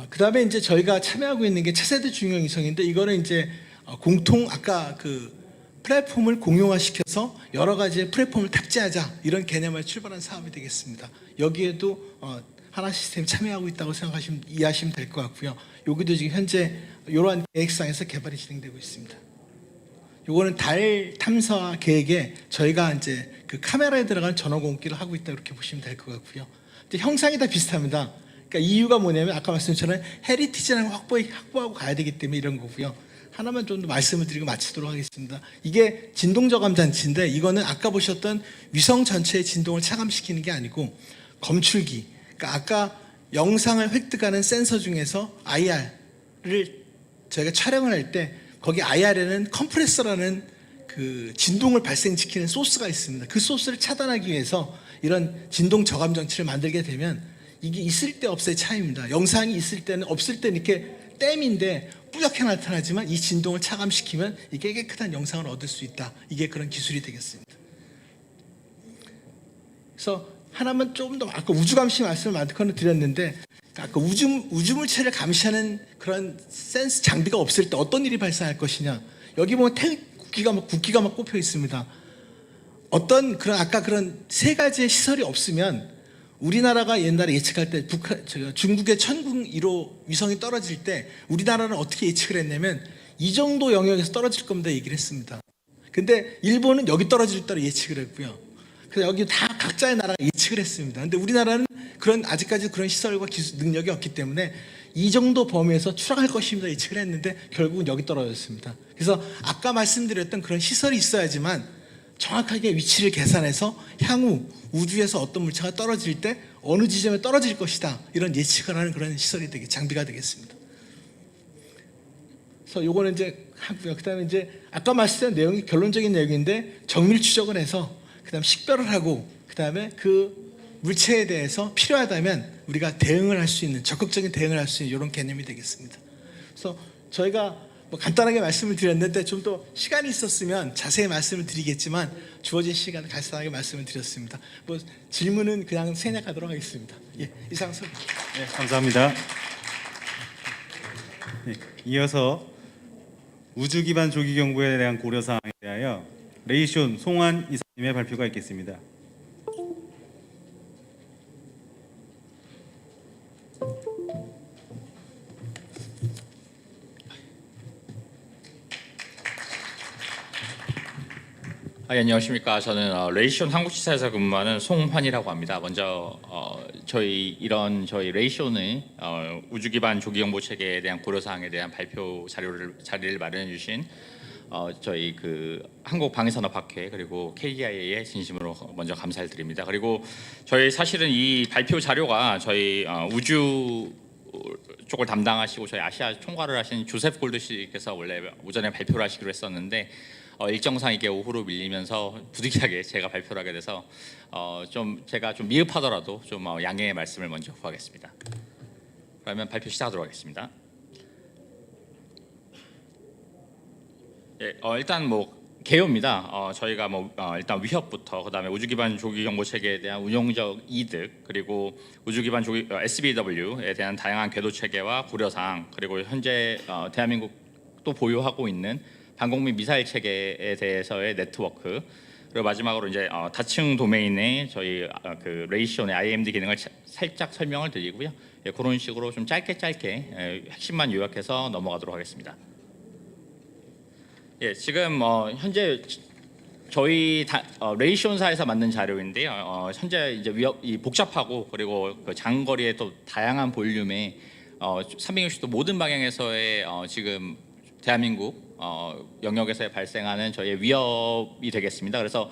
그 다음에 이제 저희가 참여하고 있는 게 차세대 중형 위성인데, 이거는 이제 공통 아까 플랫폼을 공용화시켜서 여러 가지의 플랫폼을 탑재하자, 이런 개념을 출발한 사업이 되겠습니다. 여기에도 하나 시스템 참여하고 있다고 이해하시면 될 것 같고요. 여기도 지금 현재 이러한 계획상에서 개발이 진행되고 있습니다. 요거는 달 탐사 계획에 저희가 이제 그 카메라에 들어간 전원 공기를 하고 있다, 이렇게 보시면 될 것 같고요. 형상이 다 비슷합니다. 그러니까 이유가 뭐냐면 아까 말씀드린 헤리티지라는 걸 확보하고 가야 되기 때문에 이런 거고요. 하나만 좀 더 말씀을 드리고 마치도록 하겠습니다. 이게 진동 저감 장치인데 이거는 아까 보셨던 위성 전체의 진동을 차감시키는 게 아니고 검출기. 그러니까 아까 영상을 획득하는 센서 중에서 IR을 저희가 촬영을 할 때 거기 IR에는 컴프레서라는 그 진동을 발생시키는 소스가 있습니다. 그 소스를 차단하기 위해서 이런 진동 저감 장치를 만들게 되면 이게 있을 때 없을 차이입니다. 영상이 있을 때는 없을 때는 이렇게 댐인데 뿌옇게 나타나지만 이 진동을 차감시키면 이게 깨끗한 영상을 얻을 수 있다. 이게 그런 기술이 되겠습니다. 그래서 하나만 조금 더 아까 우주 감시 말씀을 많게 드렸는데 아까 우주물체를 감시하는 그런 센스 장비가 없을 때 어떤 일이 발생할 것이냐. 여기 보면 국기가 막 꼽혀 있습니다. 어떤 그런 아까 그런 세 가지의 시설이 없으면 우리나라가 옛날에 예측할 때 중국의 천궁 1호 위성이 떨어질 때 우리나라는 어떻게 예측을 했냐면 이 정도 영역에서 떨어질 겁니다 얘기를 했습니다. 근데 일본은 여기 떨어질 때로 예측을 했고요. 그래서 여기 다 각자의 나라가 예측을 했습니다. 근데 우리나라는 아직까지 그런 시설과 기술 능력이 없기 때문에 이 정도 범위에서 추락할 것입니다 예측을 했는데 결국은 여기 떨어졌습니다. 그래서 아까 말씀드렸던 그런 시설이 있어야지만 정확하게 위치를 계산해서 향후 우주에서 어떤 물체가 떨어질 때 어느 지점에 떨어질 것이다 이런 예측을 하는 그런 시설이 장비가 되겠습니다. 그래서 요거는 이제 하고요. 그다음에 이제 아까 말씀드린 내용이 결론적인 내용인데 정밀 추적을 해서 그다음 식별을 하고 그다음에 그 물체에 대해서 필요하다면 우리가 대응을 할 수 있는 적극적인 대응을 할 수 있는 이런 개념이 되겠습니다. 그래서 저희가 뭐 간단하게 말씀을 드렸는데 좀 더 시간이 있었으면 자세히 말씀을 드리겠지만 주어진 시간에 간단하게 말씀을 드렸습니다. 뭐 질문은 그냥 생략하도록 하겠습니다. 예, 이상 소리. 네, 감사합니다. 네, 이어서 우주 기반 조기 경보에 대한 고려 사항에 대하여 레이숀 송환 이사님의 발표가 있겠습니다. 안녕하십니까. 저는 레이숀 한국지사에서 근무하는 송환이라고 합니다. 먼저 저희 레이숀의 우주 기반 조기 경보 체계에 대한 고려 사항에 대한 발표 자리를 마련해 주신 저희 그 한국방위산업학회 그리고 KDIA에 진심으로 먼저 감사를 드립니다. 그리고 저희 사실은 이 발표 자료가 저희 우주 쪽을 담당하시고 저희 아시아 총괄을 하신 조셉 골드 씨께서 원래 오전에 발표를 하시기로 했었는데 일정상 이게 오후로 밀리면서 부득이하게 제가 발표를 하게 돼서 제가 좀 미흡하더라도 좀 양해의 말씀을 먼저 구하겠습니다. 그러면 발표 시작하도록 하겠습니다. 예, 일단 뭐 개요입니다. 저희가 일단 위협부터 그다음에 우주 기반 조기 경보 체계에 대한 운용적 이득 그리고 우주 기반 조기 SBW에 대한 다양한 궤도 체계와 고려 사항 그리고 현재 대한민국도 보유하고 있는 방공민 미사일 체계에 대해서의 네트워크 그리고 마지막으로 이제 다층 도메인의 저희 그 레이숀의 IMD 기능을 살짝 설명을 드리고요. 예, 그런 식으로 좀 짧게 핵심만 요약해서 넘어가도록 하겠습니다. 예, 지금 현재 저희 레이숀사에서 만든 자료인데요. 현재 이제 이 복잡하고 그리고 그 장거리의 또 다양한 볼륨의 360도 모든 방향에서의 지금 대한민국 영역에서 발생하는 저희의 위협이 되겠습니다. 그래서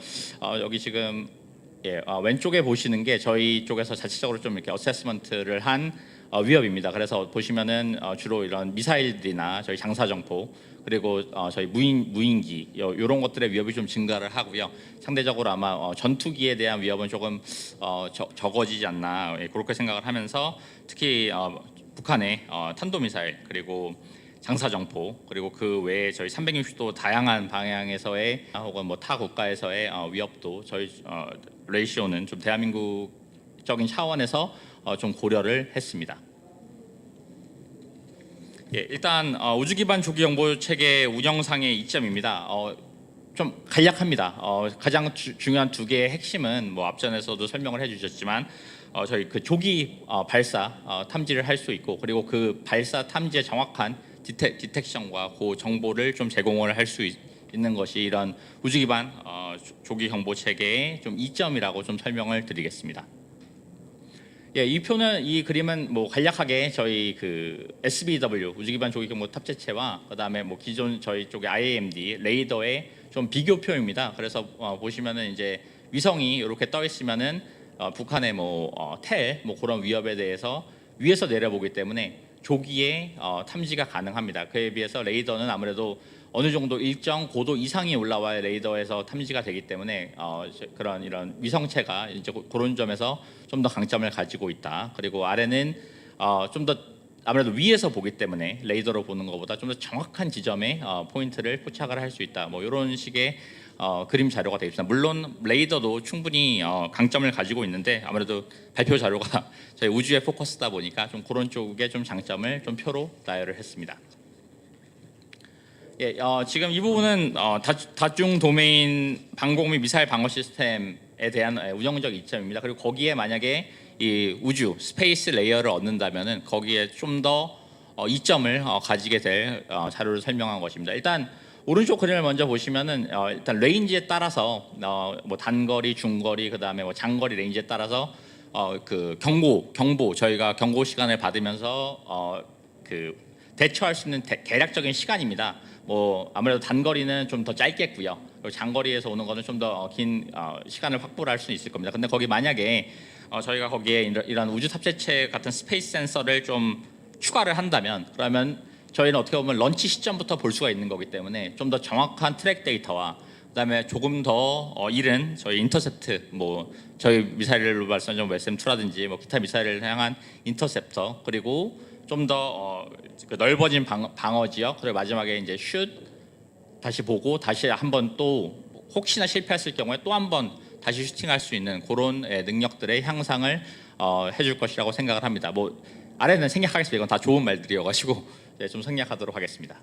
여기 지금 왼쪽에 보시는 게 저희 쪽에서 자체적으로 좀 이렇게 어세스먼트를 한 위협입니다. 그래서 보시면은 주로 이런 미사일들이나 저희 장사정포 그리고 저희 무인기 이런 것들의 위협이 좀 증가를 하고요. 상대적으로 아마 전투기에 대한 위협은 조금 적어지지 않나 그렇게 생각을 하면서 특히 북한의 탄도미사일 그리고 장사정포 그리고 그 외에 저희 360도 다양한 방향에서의 혹은 뭐 타 국가에서의 위협도 저희 레이숀은 좀 대한민국적인 차원에서 좀 고려를 했습니다. 예, 일단 우주 기반 조기 경보 체계 운영상의 이점입니다. 좀 간략합니다. 가장 중요한 두 개의 핵심은 뭐 앞전에서도 설명을 해주셨지만 저희 그 조기 발사 탐지를 할 수 있고 그리고 그 발사 탐지의 정확한 디텍션과 그 정보를 좀 제공을 할 수 있는 것이 이런 우주 기반 조기 경보 체계의 좀 이점이라고 좀 설명을 드리겠습니다. 예, 이 그림은 뭐 간략하게 저희 그 SBW 우주기반 조기경보 탑재체와 그다음에 뭐 기존 저희 쪽의 IAMD 레이더의 좀 비교표입니다. 그래서 보시면은 이제 위성이 이렇게 떠 있으면은 북한의 텔 그런 위협에 대해서 위에서 내려보기 때문에 조기에 탐지가 가능합니다. 그에 비해서 레이더는 아무래도 어느 정도 일정 고도 이상이 올라와야 레이더에서 탐지가 되기 때문에 그런 이런 위성체가 이제 그런 점에서 좀 더 강점을 가지고 있다. 그리고 아래는 좀 더 아무래도 위에서 보기 때문에 레이더로 보는 것보다 좀 더 정확한 지점에 포인트를 포착을 할 수 있다. 뭐 이런 식의 그림 자료가 되어 있습니다. 물론 레이더도 충분히 강점을 가지고 있는데 아무래도 발표 자료가 저희 우주에 포커스다 보니까 좀 그런 쪽에 좀 장점을 좀 표로 나열을 했습니다. 예, 지금 이 부분은 다중 도메인 방공 및 미사일 방어 시스템에 대한 운영적 이점입니다. 그리고 거기에 만약에 이 우주 스페이스 레이어를 얻는다면은 거기에 좀 더 이점을 가지게 될 자료를 설명한 것입니다. 일단 오른쪽 그림을 먼저 보시면은 일단 레인지에 따라서 뭐 단거리, 중거리, 그다음에 뭐 장거리 레인지에 따라서 그 경보 저희가 경고 시간을 받으면서 그 대처할 수 있는 대략적인 시간입니다. 뭐 아무래도 단거리는 좀 더 짧겠고요. 그리고 장거리에서 오는 거는 좀 더 긴 시간을 확보를 할 수 있을 겁니다. 근데 거기 만약에 저희가 거기에 이런 우주 탑재체 같은 스페이스 센서를 좀 추가를 한다면 그러면 저희는 어떻게 보면 런치 시점부터 볼 수가 있는 거기 때문에 좀 더 정확한 트랙 데이터와 그다음에 조금 더 이른 저희 인터셉트 뭐 저희 미사일로 말씀드린 SM2라든지 뭐 기타 미사일을 향한 인터셉터 그리고 좀 더 넓어진 방어 지역 그리고 마지막에 이제 슛 다시 보고 다시 한번 또 혹시나 실패했을 경우에 또 한번 다시 슈팅할 수 있는 그런 능력들의 향상을 해줄 것이라고 생각을 합니다. 뭐 아래는 생략하겠습니다. 이건 다 좋은 말들이어가지고 좀 생략하도록 하겠습니다.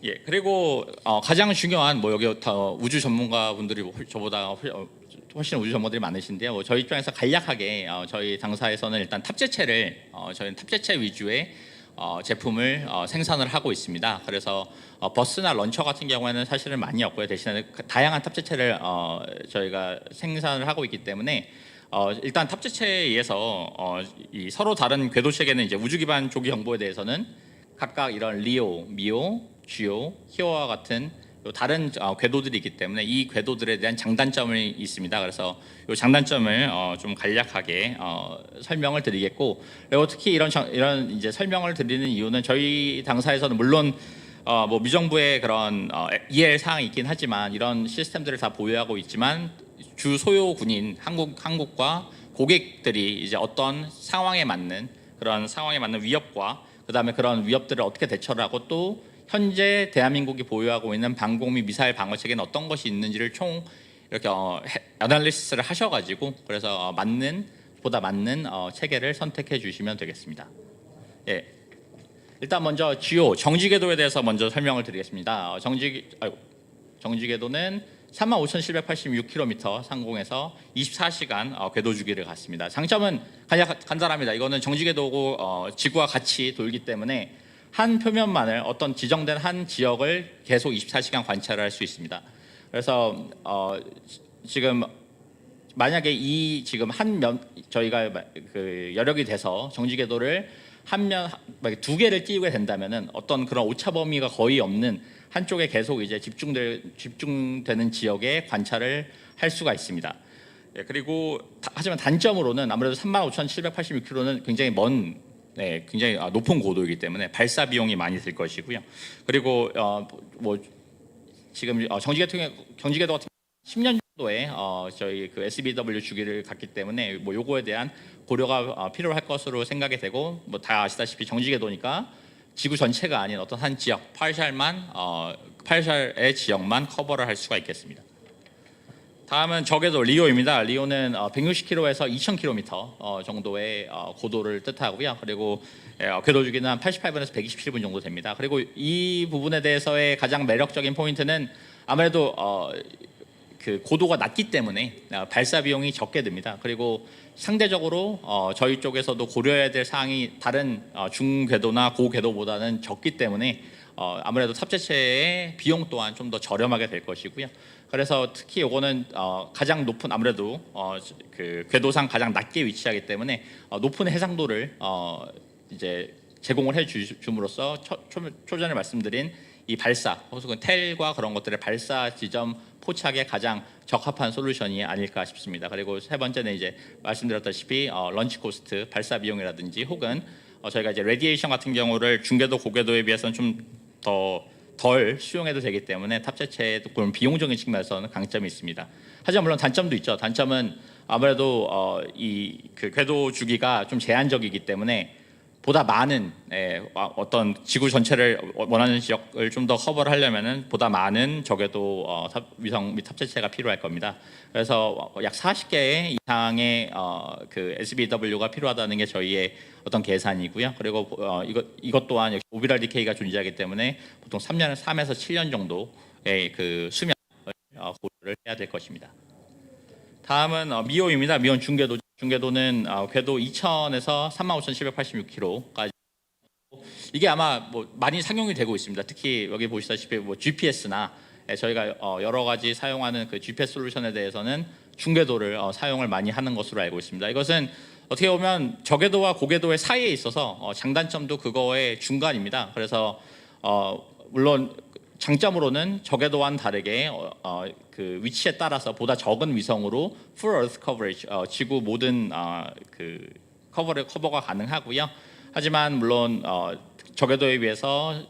예, 그리고 가장 중요한 뭐 여기 우주 전문가분들이 저보다 훨씬 우주 전문가들이 많으신데요. 뭐 저희 입장에서 간략하게 저희 당사에서는 일단 탑재체를 저희는 탑재체 위주의 제품을 생산을 하고 있습니다. 그래서 버스나 런처 같은 경우에는 사실은 많이 없고요. 대신에 다양한 탑재체를 저희가 생산을 하고 있기 때문에 일단 탑재체에 의해서 이 서로 다른 궤도 체계는 이제 우주 기반 조기 정보에 대해서는 각각 이런 리오, 미오, GO, 히오와 같은 다른 궤도들이 있기 때문에 이 궤도들에 대한 장단점이 있습니다. 그래서 이 장단점을 좀 간략하게 설명을 드리겠고, 그리고 특히 이런 이제 설명을 드리는 이유는 저희 당사에서는 물론 뭐 미정부의 그런 이해할 사항이 있긴 하지만 이런 시스템들을 다 보유하고 있지만 주 소요 군인 한국과 고객들이 이제 어떤 상황에 맞는 그런 상황에 맞는 위협과 그다음에 그런 위협들을 어떻게 대처를 하고 또 현재 대한민국이 보유하고 있는 방공 및 미사일 방어 체계는 어떤 것이 있는지를 총 이렇게 애널리시스를 하셔가지고 그래서 보다 맞는 체계를 선택해 주시면 되겠습니다. 예, 일단 먼저 GO 정지궤도에 대해서 먼저 설명을 드리겠습니다. 정지궤도는 35,786km 상공에서 24시간 궤도 주기를 갔습니다. 장점은 간단합니다. 이거는 정지궤도고 지구와 같이 돌기 때문에 한 표면만을 어떤 지정된 한 지역을 계속 24시간 관찰할 수 있습니다. 그래서 지금 만약에 이 지금 저희가 그 여력이 돼서 정지궤도를 두 개를 띄우게 된다면은 어떤 그런 오차 범위가 거의 없는 한쪽에 계속 이제 집중되는 지역에 관찰을 할 수가 있습니다. 예, 그리고 하지만 단점으로는 아무래도 35,786km는 굉장히 굉장히 높은 고도이기 때문에 발사 비용이 많이 들 것이고요. 그리고 뭐 지금 정지궤도 같은 10년 정도에 저희 그 SBW 주기를 갔기 때문에 뭐 요거에 대한 고려가 필요할 것으로 생각이 되고 뭐 다 아시다시피 정지궤도니까 지구 전체가 아닌 어떤 한 지역 파셜의 지역만 커버를 할 수가 있겠습니다. 다음은 저궤도 리오입니다. 리오는 160km에서 2,000km 정도의 고도를 뜻하고요. 그리고 궤도 주기는 한 88분에서 127분 정도 됩니다. 그리고 이 부분에 대해서의 가장 매력적인 포인트는 아무래도 그 고도가 낮기 때문에 발사 비용이 적게 듭니다. 그리고 상대적으로 저희 쪽에서도 고려해야 될 사항이 다른 중궤도나 고궤도보다는 적기 때문에 아무래도 탑재체의 비용 또한 좀 더 저렴하게 될 것이고요. 그래서 특히 요거는 가장 높은 아무래도 그 궤도상 가장 낮게 위치하기 때문에 높은 해상도를 이제 제공을 해 줌으로써 초전에 말씀드린 이 발사 혹은 텔과 그런 것들의 발사 지점 포착에 가장 적합한 솔루션이 아닐까 싶습니다. 그리고 세 번째는 이제 말씀드렸다시피 런치 코스트 발사 비용이라든지 혹은 저희가 이제 레디에이션 같은 경우를 중궤도 고궤도에 비해서는 좀 덜 수용해도 되기 때문에 탑재체의 그런 비용적인 측면에서는 강점이 있습니다. 하지만 물론 단점도 있죠. 단점은 아무래도 이 그 궤도 주기가 좀 제한적이기 때문에 보다 많은 어떤 지구 전체를 원하는 지역을 좀 더 커버를 하려면은 보다 많은 저궤도 위성 및 탑재체가 필요할 겁니다. 그래서 약 40개 이상의 그 SBW가 필요하다는 게 저희의 어떤 계산이고요. 그리고 이것 또한 역시 오비랄 디케이가 존재하기 때문에 보통 3에서 7년 정도의 그 수명을 고려를 해야 될 것입니다. 다음은 미호입니다. 미혼 중궤도. 중궤도는 궤도 2,000에서 35,786km까지. 이게 아마 뭐 많이 상용이 되고 있습니다. 특히 여기 보시다시피 뭐 GPS나 저희가 여러 가지 사용하는 그 GPS 솔루션에 대해서는 중궤도를 사용을 많이 하는 것으로 알고 있습니다. 이것은 어떻게 보면 저궤도와 고궤도의 사이에 있어서 장단점도 그거의 중간입니다. 그래서 물론 장점으로는 저궤도와는 다르게 그 위치에 따라서 보다 적은 위성으로 full Earth coverage, 지구 모든 그 커버가 가능하고요. 하지만 물론 저궤도에 비해서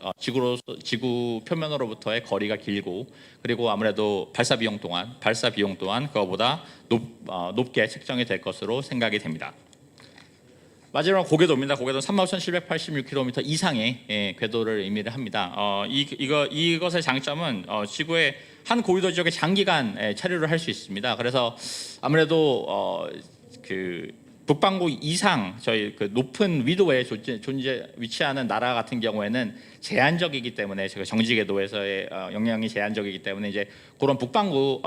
지구 표면으로부터의 거리가 길고 그리고 아무래도 발사 비용 또한 그거보다 높게 책정이 될 것으로 생각이 됩니다. 마지막 고궤도입니다. 고궤도는 35,786km 이상의 궤도를 의미를 합니다. 이것의 장점은 지구의 한 고위도 지역에 장기간 체류를 할 수 있습니다. 그래서 아무래도 그 북반구 이상 저희 그 높은 위도에 위치하는 나라 같은 경우에는 제한적이기 때문에 제가 정지 궤도에서의 영향이 제한적이기 때문에 이제 그런 북반구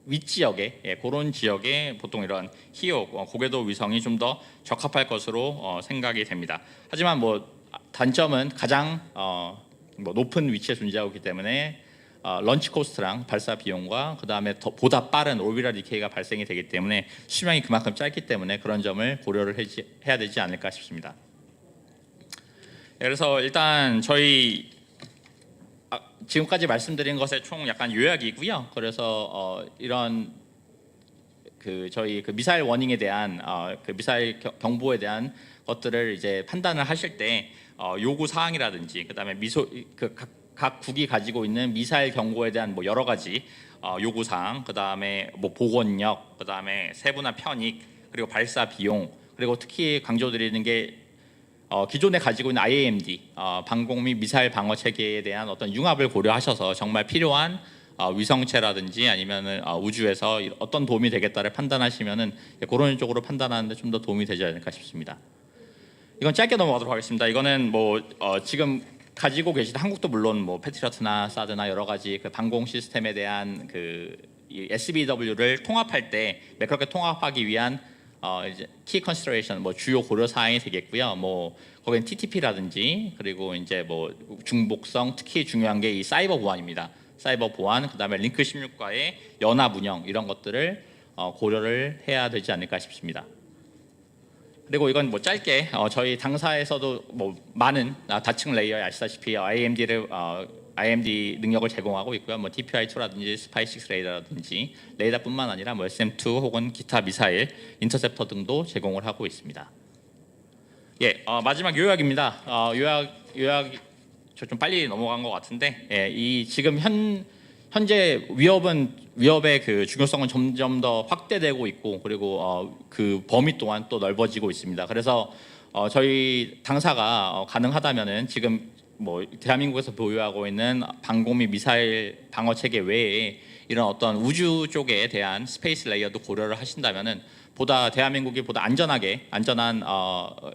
윗지역에 그런 지역에 보통 이런 희요 고궤도 위성이 좀 더 적합할 것으로 생각이 됩니다. 하지만 뭐 단점은 가장 뭐 높은 위치에 존재하고 있기 때문에 런치 코스트랑 발사 비용과 그 다음에 보다 빠른 오비랄 디케이가 발생이 되기 때문에 수명이 그만큼 짧기 때문에 그런 점을 고려를 해야 되지 않을까 싶습니다. 그래서 일단 저희 지금까지 말씀드린 것의 총 약간 요약이고요. 그래서 이런 그 저희 그 미사일 워닝에 대한 그 미사일 경보에 대한 것들을 이제 판단을 하실 때 요구 사항이라든지 그다음에 각 국이 가지고 있는 미사일 경고에 대한 뭐 여러 가지 요구 사항, 그다음에 뭐 복원력, 그다음에 세분화 편익, 그리고 발사 비용, 그리고 특히 강조드리는 게 기존에 가지고 있는 IAMD 방공 및 미사일 방어 체계에 대한 어떤 융합을 고려하셔서 정말 필요한 위성체라든지 아니면은 우주에서 어떤 도움이 되겠다를 판단하시면은 그런 쪽으로 판단하는데 좀 더 도움이 되지 않을까 싶습니다. 이건 짧게 넘어가도록 하겠습니다. 이거는 뭐 지금 가지고 계신 한국도 물론 뭐 패트리어트나 사드나 여러 가지 그 방공 시스템에 대한 그 SBW를 통합할 때 매끄럽게 통합하기 위한 이제 키 컨시더레이션 뭐 주요 고려 사항이 되겠고요. 뭐 거기는 TTP라든지 그리고 이제 뭐 중복성 특히 중요한 게 이 사이버 보안입니다. 사이버 보안 그다음에 링크 16과의 연합 운영 이런 것들을 고려를 해야 되지 않을까 싶습니다. 그리고 이건 뭐 짧게 저희 당사에서도 뭐 많은 다층 레이어에 아시다시피 IMD 능력을 제공하고 있고요. 뭐 TPI-2라든지 스파이6 레이더라든지 레이더뿐만 아니라 뭐 SM2 혹은 기타 미사일, 인터셉터 등도 제공을 하고 있습니다. 예, 마지막 요약입니다. 요약 저 좀 빨리 넘어간 것 같은데, 이 지금 현재 위협의 그 중요성은 점점 더 확대되고 있고 그리고 그 범위 또한 또 넓어지고 있습니다. 그래서 저희 당사가 가능하다면은 지금 뭐 대한민국에서 보유하고 있는 방공 및 미사일 방어 체계 외에 이런 어떤 우주 쪽에 대한 스페이스 레이어도 고려를 하신다면은 대한민국이 보다 안전한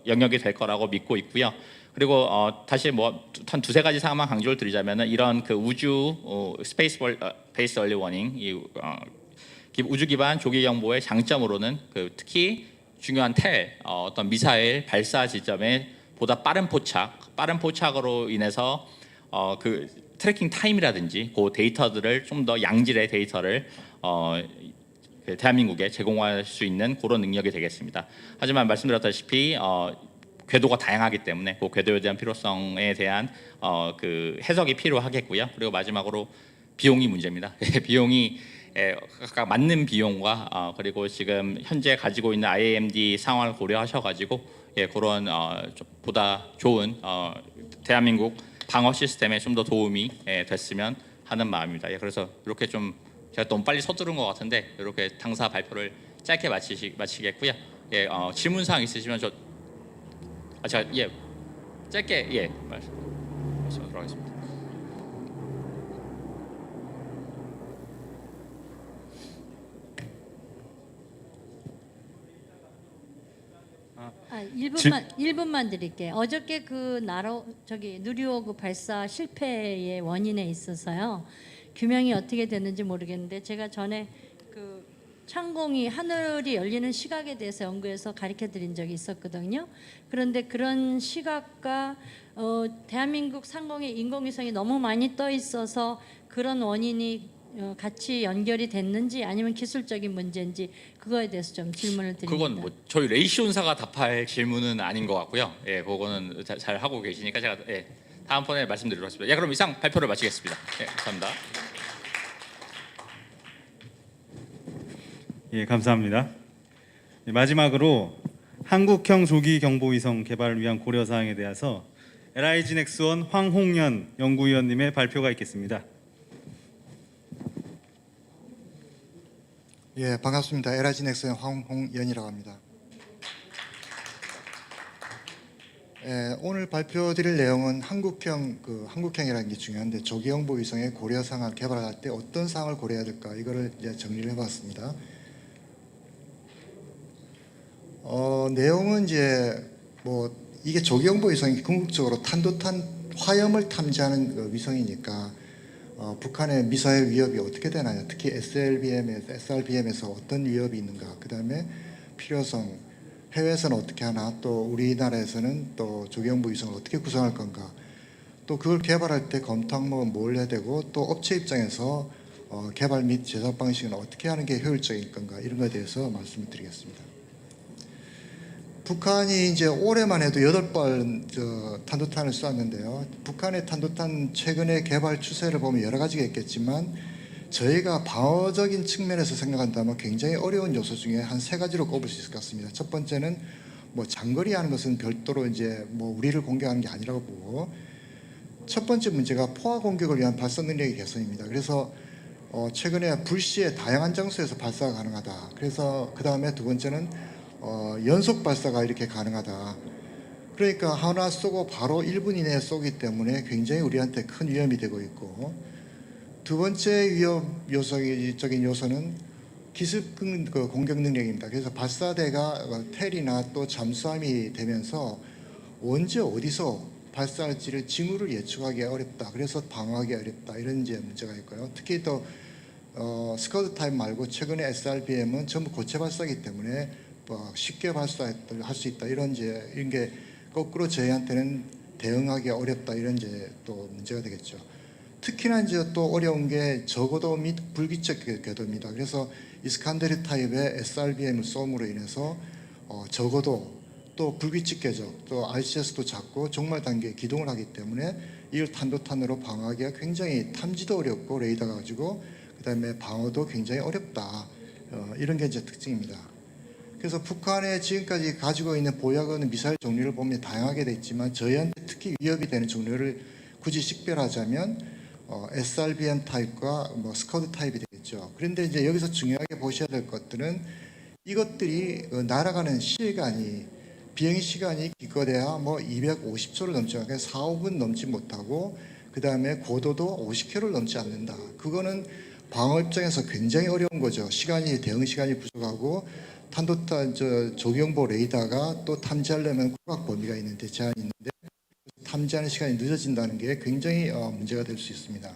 영역이 될 거라고 믿고 있고요. 그리고 다시 뭐 한 두세 가지 사항만 강조를 드리자면은 이런 그 우주 스페이스 베이스 얼리 워닝 우주 기반 조기 경보의 장점으로는 그 특히 중요한 어떤 미사일 발사 지점에 보다 빠른 포착으로 인해서 그 트래킹 타임이라든지 그 데이터들을 좀 더 양질의 데이터를 그 대한민국에 제공할 수 있는 그런 능력이 되겠습니다. 하지만 말씀드렸다시피 궤도가 다양하기 때문에 그 궤도에 대한 필요성에 대한 그 해석이 필요하겠고요. 그리고 마지막으로 비용이 문제입니다. 비용이 각각 맞는 비용과 그리고 지금 현재 가지고 있는 IAMD 상황을 고려하셔가지고 그런 좀 보다 좋은 대한민국 방어 시스템에 좀 더 도움이 됐으면 하는 마음입니다. 그래서 이렇게 좀 제가 너무 빨리 서두른 것 같은데 이렇게 당사 발표를 짧게 마치겠고요. 질문 사항 있으시면 제가 짧게 말씀하도록 하겠습니다. 아, 1분만 드릴게요. 어저께 그 누리호 발사 실패의 원인에 있어서요. 규명이 어떻게 됐는지 모르겠는데 제가 전에 그 창공이 하늘이 열리는 시각에 대해서 연구해서 가르쳐 드린 적이 있었거든요. 그런데 그런 시각과 대한민국 상공에 인공위성이 너무 많이 떠 있어서 그런 원인이 같이 연결이 됐는지 아니면 기술적인 문제인지 그거에 대해서 좀 질문을 드립니다. 그건 뭐 저희 레이시온사가 답할 질문은 아닌 것 같고요. 그거는 잘 하고 계시니까 제가 다음번에 말씀드리도록 하겠습니다. 그럼 이상 발표를 마치겠습니다. 감사합니다. 감사합니다. 마지막으로 한국형 조기 경보 위성 개발을 위한 고려 사항에 대해서 LIG 넥스원 황홍연 연구위원님의 발표가 있겠습니다. 예, 반갑습니다. LIG 넥스원 황홍연이라고 합니다. 오늘 발표드릴 내용은 한국형이라는 게 중요한데 조기 경보 위성의 고려 사항을 개발할 때 어떤 사항을 고려해야 될까 이거를 이제 정리를 해봤습니다. 내용은 이제 이게 조기 경보 위성이 궁극적으로 탄도탄 화염을 탐지하는 위성이니까 북한의 미사일 위협이 어떻게 되나요? 특히 SRBM에서 어떤 위협이 있는가? 그 다음에 필요성, 해외에서는 어떻게 하나? 또 우리나라에서는 또 조기 경보 위성을 어떻게 구성할 건가? 또 그걸 개발할 때 검토 항목은 뭘 해야 되고 또 업체 입장에서 개발 및 제작 방식은 어떻게 하는 게 효율적인 건가? 이런 것에 대해서 말씀을 드리겠습니다. 북한이 이제 올해만 해도 8발 탄도탄을 쐈는데요. 북한의 탄도탄 최근의 개발 추세를 보면 여러 가지가 있겠지만 저희가 방어적인 측면에서 생각한다면 굉장히 어려운 요소 중에 한 3가지로 꼽을 수 있을 것 같습니다. 첫 번째는 장거리 하는 것은 별도로 이제 우리를 공격하는 게 아니라고 보고 첫 번째 문제가 포화 공격을 위한 발사 능력의 개선입니다. 그래서 최근에 불시에 다양한 장소에서 발사가 가능하다. 그래서 그 다음에 두 번째는 연속 발사가 이렇게 가능하다. 그러니까 하나 쏘고 바로 1분 이내에 쏘기 때문에 굉장히 우리한테 큰 위험이 되고 있고 두 번째 위험 요소적인 요소는 기습 공격 능력입니다. 그래서 발사대가 텔이나 또 잠수함이 되면서 언제 어디서 발사할지를 징후를 예측하기 어렵다. 그래서 방어하기 어렵다. 이런 이제 문제가 있고요. 특히 또 스커드 타입 말고 최근에 SRBM은 전부 고체 발사이기 때문에 쉽게 발사할 수 있다. 이런 게 거꾸로 저희한테는 대응하기 어렵다. 이런 이제 또 문제가 되겠죠. 특히나 이제 또 어려운 게 저고도 및 불규칙 궤도입니다. 그래서 이스칸데르 타입의 SRBM을 쏘므로 인해서 저고도 또 불규칙 궤적 또 RCS도 작고 종말 단계에 기동을 하기 때문에 이걸 탄도탄으로 방어하기가 굉장히 탐지도 어렵고 레이더가 가지고 그다음에 방어도 굉장히 어렵다. 이런 게 이제 특징입니다. 그래서 북한에 지금까지 가지고 있는 보유하는 미사일 종류를 보면 다양하게 돼 있지만 저희한테 특히 위협이 되는 종류를 굳이 식별하자면 SRBM 타입과 스커드 타입이 되겠죠. 그런데 이제 여기서 중요하게 보셔야 될 것들은 이것들이 날아가는 시간이 비행 시간이 기껏해야 250초를 넘지 않고 4, 5분 넘지 못하고 그 다음에 고도도 50km를 넘지 않는다. 그거는 방어 입장에서 굉장히 어려운 거죠. 대응 시간이 부족하고 탄도탄 조기경보 레이더가 또 탐지하려면 고각 범위가 있는데 제한이 있는데 탐지하는 시간이 늦어진다는 게 굉장히 문제가 될 수 있습니다.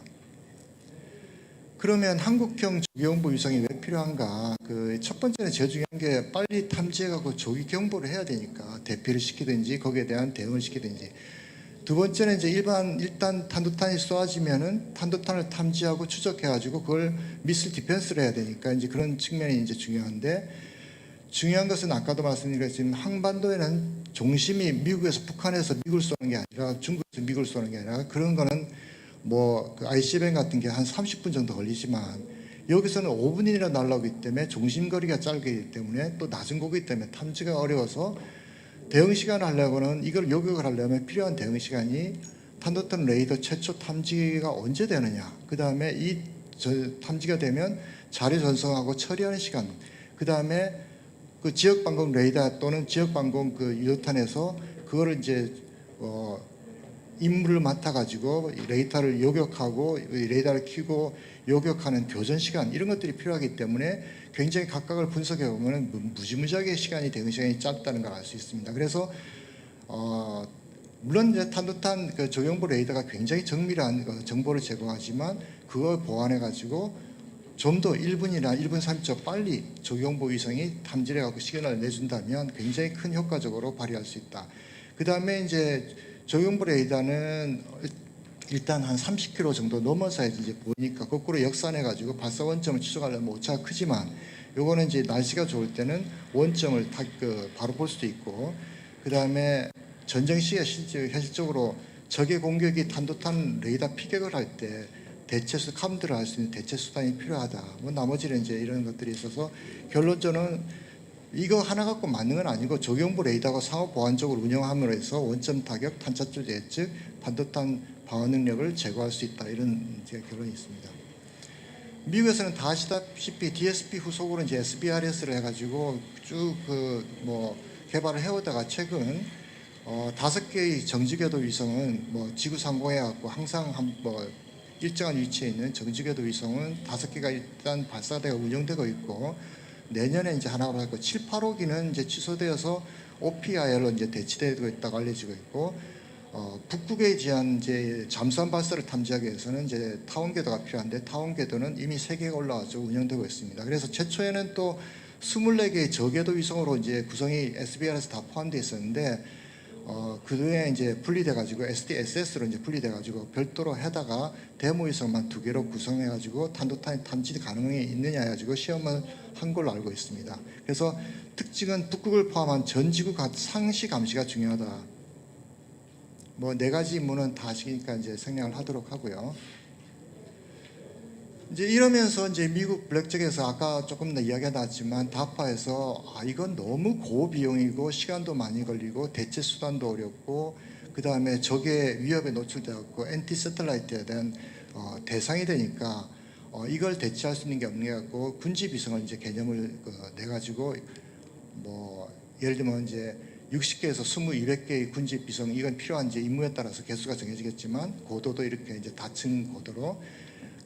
그러면 한국형 조기경보 위성이 왜 필요한가? 첫 번째는 제일 중요한 게 빨리 탐지해가고 조기 경보를 해야 되니까 대피를 시키든지 거기에 대한 대응을 시키든지. 두 번째는 이제 일단 탄도탄이 쏘아지면은 탄도탄을 탐지하고 추적해가지고 그걸 미슬 디펜스를 해야 되니까 이제 그런 측면이 이제 중요한데, 중요한 것은 아까도 말씀드렸지만 한반도에는 중심이 미국에서 북한에서 미국을 쏘는 게 아니라 중국에서 미국을 쏘는 게 아니라, 그런 거는 뭐그 ICBM 같은 게 한 30분 정도 걸리지만 여기서는 5분이나 날라오기 때문에 중심 거리가 짧기 때문에 또 낮은 고기 때문에 탐지가 어려워서 대응 시간을 하려고는, 이걸 요격을 하려면 필요한 대응 시간이 탄도탄 레이더 최초 탐지가 언제 되느냐, 그 다음에 탐지가 되면 자료 전송하고 처리하는 시간, 그 다음에 그 지역 방공 레이더 또는 지역 방공 그 유도탄에서 그거를 이제 임무를 맡아가지고 레이더를 요격하고 레이더를 켜고 요격하는 교전 시간, 이런 것들이 필요하기 때문에 굉장히 각각을 분석해 보면 무지무지하게 대응 시간이 짧다는 걸 알 수 있습니다. 그래서 물론 이제 탄도탄 그 조경보 레이더가 굉장히 정밀한 정보를 제공하지만 그걸 보완해 가지고 좀 더 1분이나 1분 30초 빨리 조경보 위성이 탐지해 갖고 시그널을 내준다면 굉장히 큰 효과적으로 발휘할 수 있다. 그 다음에 이제 조경보 레이더는 일단 한 30km 정도 넘어서 이제 보니까 거꾸로 역산해 가지고 발사 원점을 추적하려면 오차가 크지만, 요거는 이제 날씨가 좋을 때는 원점을 바로 볼 수도 있고, 그 다음에 전쟁 시에 현실적으로 적의 공격이 탄도탄 레이더 피격을 할 때 감들을 할 수 있는 대체 수단이 필요하다. 뭐 나머지는 이제 이런 것들이 있어서 결론적으로는 이거 하나 갖고 맞는 건 아니고 조경보 레이더가 상호 보완적으로 운영함으로 해서 원점 타격, 탄차 조제, 즉 탄도탄 방어 능력을 제거할 수 있다, 이런 이제 결론이 있습니다. 미국에서는 다 아시다시피 DSP 후속으로 이제 SBRS를 해가지고 쭉 개발을 해오다가 최근 5개의 정지궤도 위성은 지구 상공해갖고 항상 일정한 위치에 있는 정지궤도 위성은 5개가 일단 발사되고 운영되고 있고, 내년에 이제 하나로 하고 7, 8호기는 이제 취소되어서 OPIR로 이제 대치되고 있다고 알려지고 있고, 북극에 대한 이제 잠수함 발사를 탐지하기 위해서는 이제 타원 궤도가 필요한데, 타원 궤도는 이미 3개가 올라와서 운영되고 있습니다. 그래서 최초에는 또 24개의 저궤도 위성으로 이제 구성이 SBR에서 다 포함되어 있었는데, 그 후에 이제 분리돼 가지고 SDSS로 이제 분리돼 가지고 별도로 해다가 데모 위성만 2개로 구성해 가지고 탄도탄이 탐지 가능성이 있느냐 해 가지고 시험을 한 걸로 알고 있습니다. 그래서 특징은 북극을 포함한 전 지구 상시 감시가 중요하다. 4가지 임무는 다 아시니까 이제 생략을 하도록 하고요. 이제 이러면서 이제 미국 블랙잭에서 아까 조금 더 이야기가 나왔지만 다파에서 이건 너무 고비용이고 시간도 많이 걸리고 대체 수단도 어렵고, 그 다음에 적의 위협에 노출되었고 엔티 세틀라이트에 대한 대상이 되니까 이걸 대체할 수 있는 게 없는 게 같고, 군지 비성을 이제 개념을 내 가지고 예를 들면 이제 60개에서 200개의 군지 비성, 이건 필요한 이제 임무에 따라서 개수가 정해지겠지만 고도도 이렇게 이제 다층 고도로,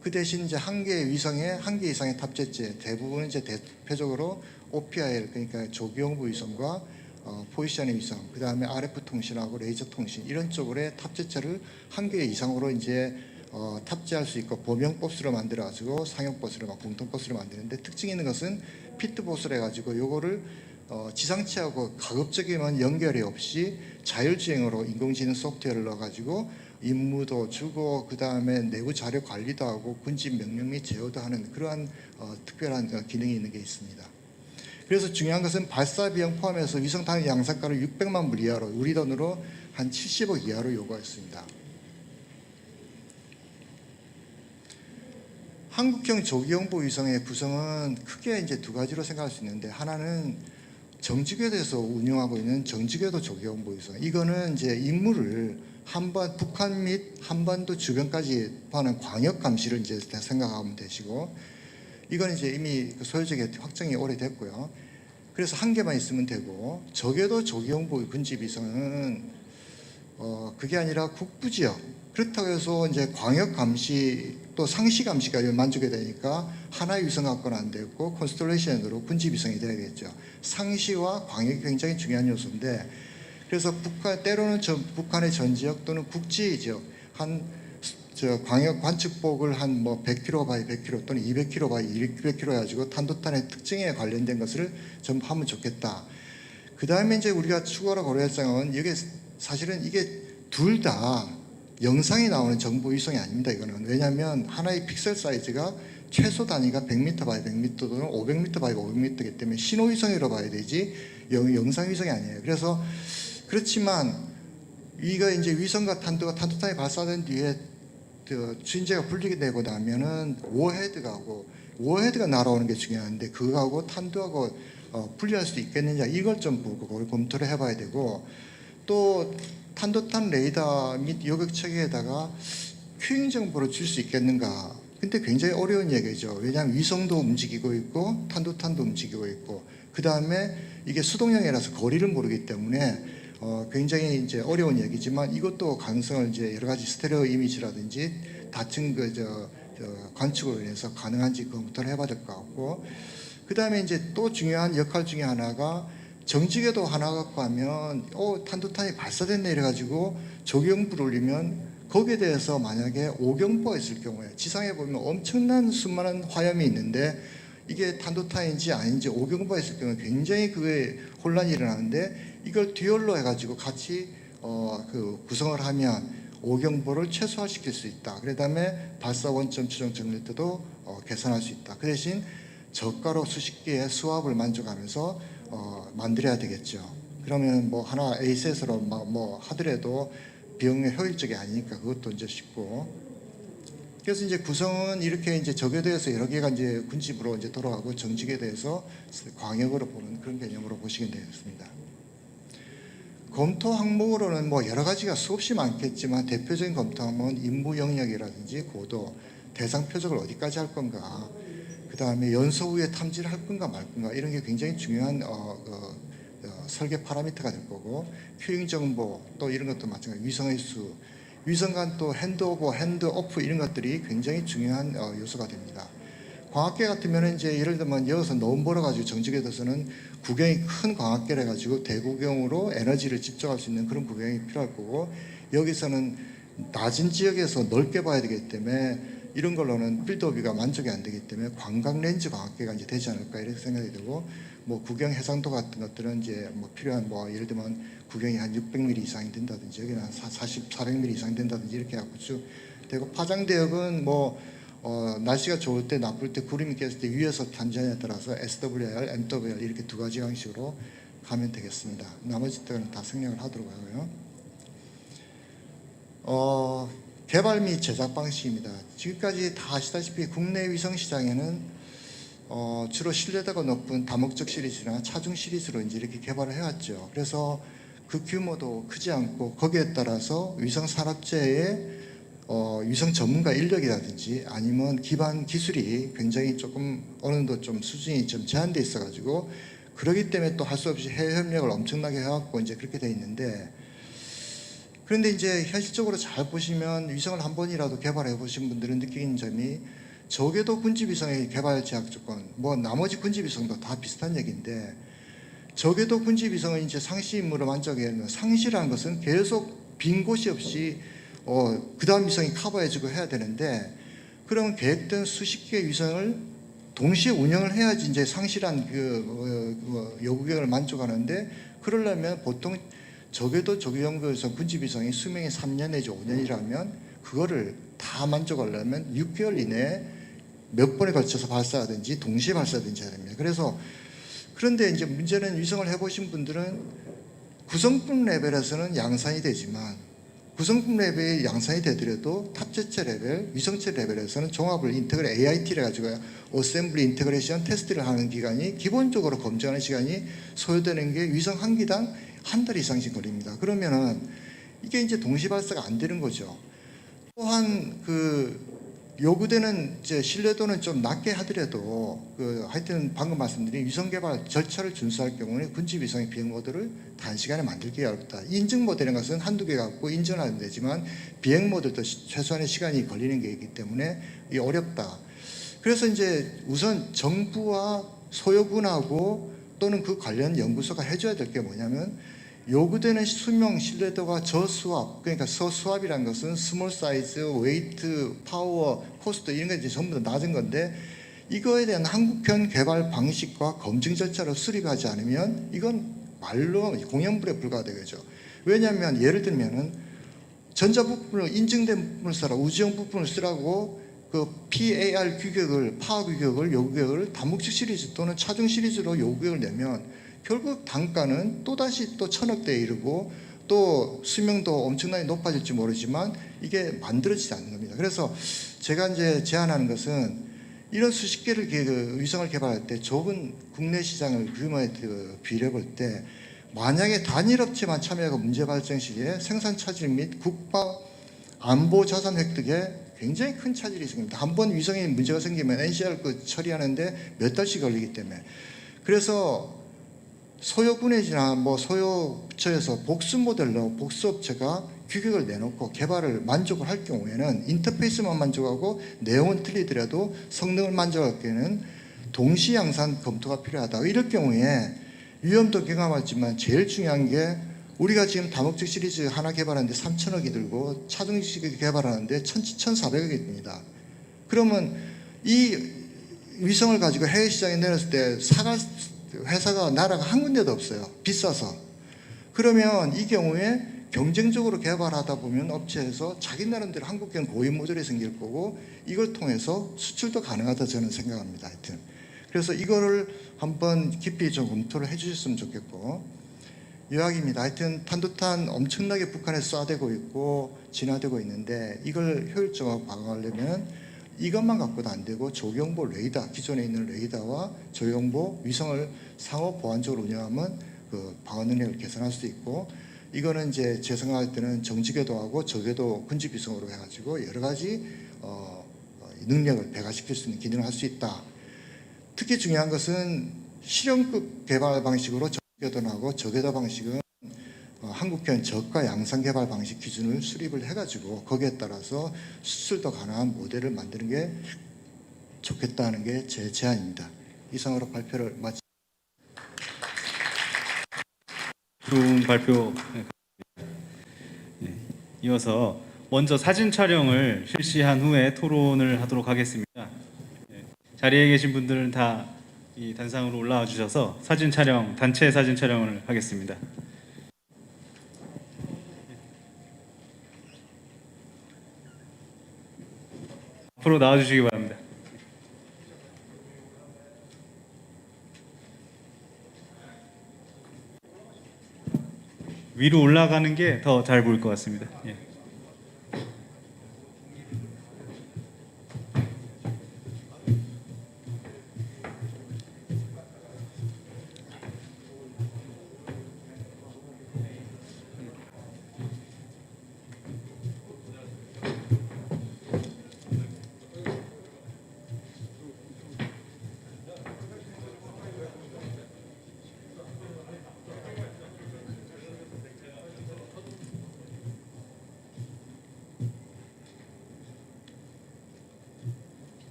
그 대신 이제 1개 위성에 1개 이상의 탑재체, 대부분 이제 대표적으로 OPIR, 그러니까 조기용부 위성과 포지셔닝 위성, 그 다음에 RF 통신하고 레이저 통신, 이런 쪽으로의 탑재체를 1개 이상으로 이제 탑재할 수 있고 보명버스로 만들어 가지고 상용버스로 공통버스로 만드는데, 특징 있는 것은 피트버스로 해가지고 요거를 지상체하고 가급적이면 연결이 없이 자율주행으로 인공지능 소프트웨어를 넣어가지고 임무도 주고, 그 다음에 내부 자료 관리도 하고 군지 명령 및 제어도 하는 그러한 특별한 기능이 있는 게 있습니다. 그래서 중요한 것은 발사 비용 포함해서 위성 단위 양산가를 600만 불 이하로, 우리 돈으로 한 70억 이하로 요구했습니다. 한국형 조기용보 위성의 구성은 크게 이제 2가지로 생각할 수 있는데, 하나는 정지궤도에서 운영하고 있는 정지궤도 조기용보 위성, 이거는 이제 임무를 북한 및 한반도 주변까지 하는 광역 감시를 이제 생각하면 되시고, 이건 이제 이미 소유적이 확정이 오래됐고요. 그래서 1개만 있으면 되고, 저궤도 조기용보 군지 비성은 그게 아니라 국부 지역, 그렇다고 해서 이제 광역 감시 또 상시 감시가 만족이 되니까 하나의 위성 갖고는 안 되고 콘스텔레이션으로 군지 비성이 돼야겠죠. 상시와 광역이 굉장히 중요한 요소인데, 그래서 때로는 북한의 전 지역 또는 국지 지역 광역 관측폭을 한 100km 바이 100km 또는 200km 바이 200km 해가지고 탄도탄의 특징에 관련된 것을 좀 하면 좋겠다. 그 다음에 이제 우리가 추가로 고려할 사항은, 이게 사실은 이게 둘 다 영상이 나오는 정보 위성이 아닙니다. 이거는 왜냐하면 하나의 픽셀 사이즈가 최소 단위가 100m 바이 100m 또는 500m 바이 500m이기 때문에 신호위성으로 봐야 되지 영상위성이 아니에요. 그래서 그렇지만 이거 이제 위성과 탄도탄이 발사된 뒤에 그 추진제가 분리게 되고 나면은 워헤드가 날아오는 게 중요한데 그거하고 탄도하고 분리할 수 있겠느냐 이걸 좀 보고 검토를 해봐야 되고 또 탄도탄 레이더 및 요격 체계에다가 큐잉 정보를 줄 수 있겠는가? 근데 굉장히 어려운 얘기죠. 왜냐하면 위성도 움직이고 있고 탄도탄도 움직이고 있고 그 다음에 이게 수동형이라서 거리를 모르기 때문에 굉장히 이제 어려운 얘기지만 이것도 가능성을 이제 여러 가지 스테레오 이미지라든지 다층 관측으로 인해서 가능한지 검토를 해봐야 될 것 같고 그 다음에 이제 또 중요한 역할 중에 하나가 정직에도 하나 갖고 하면 탄도탄이 발사됐네 이래가지고 조경불을 울리면 거기에 대해서 만약에 오경보가 있을 경우에 지상에 보면 엄청난 수많은 화염이 있는데 이게 탄도탄인지 아닌지 오경보가 있을 경우에 굉장히 그게 혼란이 일어나는데 이걸 듀얼로 해가지고 같이 구성을 하면 오경보를 최소화시킬 수 있다. 그 다음에 발사 원점 추정 정밀 때도 계산할 수 있다. 그 대신 저가로 수십 개의 수압을 만족하면서 만들어야 되겠죠. 그러면 뭐 하나 A셋으로 뭐 하더라도 비용이 효율적이 아니니까 그것도 이제 쉽고. 그래서 이제 구성은 이렇게 이제 적에 대해서 여러 개가 이제 군집으로 이제 돌아가고 정직에 대해서 광역으로 보는 그런 개념으로 보시면 되겠습니다. 검토 항목으로는 뭐 여러 가지가 수없이 많겠지만 대표적인 검토 항목은 임무 영역이라든지 고도, 대상 표적을 어디까지 할 건가, 그 다음에 연소 후에 탐지를 할 건가 말 건가 이런 게 굉장히 중요한 설계 파라미터가 될 거고 큐잉 정보 또 이런 것도 마찬가지 위성의 수, 위성 간 또 핸드오버, 핸드오프 이런 것들이 굉장히 중요한 요소가 됩니다. 광학계 같으면 이제 예를 들면 여기서 너무 멀어가지고 정직에 대해서는 구경이 큰 광학계를 해가지고 대구경으로 에너지를 집중할 수 있는 그런 구경이 필요할 거고 여기서는 낮은 지역에서 넓게 봐야 되기 때문에 이런 걸로는 필드오비가 만족이 안 되기 때문에 관광 렌즈 광학계가 이제 되지 않을까 이렇게 생각이 되고 뭐 구경 해상도 같은 것들은 이제 뭐 필요한 뭐 예를 들면 구경이 한 600mm 이상이 된다든지 여기는 한 400mm 이상 된다든지 이렇게 해갖고 쭉 되고 파장대역은 뭐 날씨가 좋을 때 나쁠 때 구름이 꼈을 때 위에서 탐지하냐에 따라서 SWR, MWR 이렇게 두 가지 방식으로 가면 되겠습니다. 나머지 때는 다 생략을 하도록 하고요. 개발 및 제작 방식입니다. 지금까지 다 아시다시피 국내 위성 시장에는 주로 신뢰도가 높은 다목적 시리즈나 차중 시리즈로 이제 이렇게 개발을 해왔죠. 그래서 그 규모도 크지 않고 거기에 따라서 위성 산업재의 위성 전문가 인력이라든지 아니면 기반 기술이 굉장히 조금 어느 정도 좀 수준이 좀 제한돼 있어가지고 그러기 때문에 또 할 수 없이 해외 협력을 엄청나게 해왔고 이제 그렇게 돼 있는데 그런데 이제 현실적으로 잘 보시면 위성을 한 번이라도 개발해 보신 분들은 느끼는 점이 저궤도 군집위성의 개발 제약 조건 뭐 나머지 군집위성도 다 비슷한 얘기인데 저궤도 군집위성은 이제 상시 임무를 만족해야 상시라는 것은 계속 빈 곳이 없이 그 다음 위성이 커버해주고 해야 되는데 그러면 계획된 수십 개의 위성을 동시에 운영을 해야지 이제 상실한 요구계획을 만족하는데 그러려면 보통 적어도 조기연구에서 군집위성이 수명이 3년 내지 5년이라면 그거를 다 만족하려면 6개월 이내에 몇 번에 걸쳐서 발사하든지 동시에 발사하든지 해야 됩니다. 그런데 이제 문제는 위성을 해보신 분들은 구성품 레벨에서는 양산이 되지만 구성품 레벨이 양산이 되더라도 탑재체 레벨, 위성체 레벨에서는 종합을 AIT를 가지고 어셈블리 인테그레이션 테스트를 하는 기간이 기본적으로 검증하는 시간이 소요되는 게 위성 한 기당 한 달 이상씩 걸립니다. 그러면은 이게 이제 동시 발사가 안 되는 거죠. 또한 요구되는 이제 신뢰도는 좀 낮게 하더라도 하여튼 방금 말씀드린 위성 개발 절차를 준수할 경우는 군집 위성의 비행 모드를 단시간에 만들기 어렵다. 인증 모델인 것은 한두 개 갖고 인증하면 되지만 비행 모드도 최소한의 시간이 걸리는 게 있기 때문에 이게 어렵다. 그래서 이제 우선 정부와 소요군하고 또는 그 관련 연구소가 해줘야 될 게 뭐냐면 요구되는 수명, 신뢰도가 저수압, 그러니까 서수압이라는 것은 스몰 사이즈, 웨이트, 파워, 코스트 이런 게 이제 전부 다 낮은 건데 이거에 대한 한국형 개발 방식과 검증 절차를 수립하지 않으면 이건 말로 공연불에 불과되겠죠. 왜냐하면 예를 들면은 전자 부품을 인증된 부품을 쓰라, 우주형 부품을 쓰라고 그 PAR 규격을, 파워 규격을, 요구 규격을 다목적 시리즈 또는 차중 시리즈로 요구 규격을 내면 결국 단가는 또다시 또 1000억대에 이르고 또 수명도 엄청나게 높아질지 모르지만 이게 만들어지지 않는 겁니다. 그래서 제가 이제 제안하는 것은 이런 수십 개를 위성을 개발할 때 좁은 국내 시장을 규모에 비례해 볼 때 만약에 단일 업체만 참여하고 문제 발생 시기에 생산 차질 및 국방 안보 자산 획득에 굉장히 큰 차질이 생깁니다. 한 번 위성에 문제가 생기면 NCR 처리하는데 몇 달씩 걸리기 때문에. 그래서 소요 분해지나 뭐 소요 부처에서 복수 모델로 복수 업체가 규격을 내놓고 개발을 만족을 할 경우에는 인터페이스만 만족하고 내용은 틀리더라도 성능을 만족할 경우에는 동시 양산 검토가 필요하다. 이럴 경우에 위험도 경감하지만 제일 중요한 게 우리가 지금 다목적 시리즈 하나 개발하는데 3천억이 들고 차중식 개발하는데 1,400억이 듭니다. 그러면 이 위성을 가지고 해외 시장에 내놨을 때 회사가 나라가 한 군데도 없어요. 비싸서. 그러면 이 경우에 경쟁적으로 개발하다 보면 업체에서 자기 나름대로 한국형 고유 모델이 생길 거고 이걸 통해서 수출도 가능하다 저는 생각합니다. 하여튼. 그래서 이거를 한번 깊이 좀 검토를 해주셨으면 좋겠고 요약입니다. 하여튼 탄도탄 엄청나게 북한에서 쏴대고 있고 진화되고 있는데 이걸 효율적으로 방어하려면 이것만 갖고도 안 되고 조경보 레이더, 기존에 있는 레이더와 조경보 위성을 상호 보완적으로 운영하면 그 방어 능력을 개선할 수 있고 이거는 이제 제 생각할 때는 정지궤도하고 저궤도 군집 위성으로 해가지고 여러 가지 능력을 배가시킬 수 있는 기능을 할 수 있다. 특히 중요한 것은 실용급 개발 방식으로 정지궤도하고 저궤도 방식은 한국형 저가 양산 개발 방식 기준을 수립을 해가지고 거기에 따라서 수출도 가능한 모델을 만드는 게 좋겠다는 게 제 제안입니다. 이상으로 발표를 마치. 좋은 발표. 네. 이어서 먼저 사진 촬영을 실시한 후에 토론을 하도록 하겠습니다. 네. 자리에 계신 분들은 다 이 단상으로 올라와 주셔서 사진 촬영, 단체 사진 촬영을 하겠습니다. 앞으로 나와주시기 바랍니다. 위로 올라가는 게 더 잘 보일 것 같습니다. 예.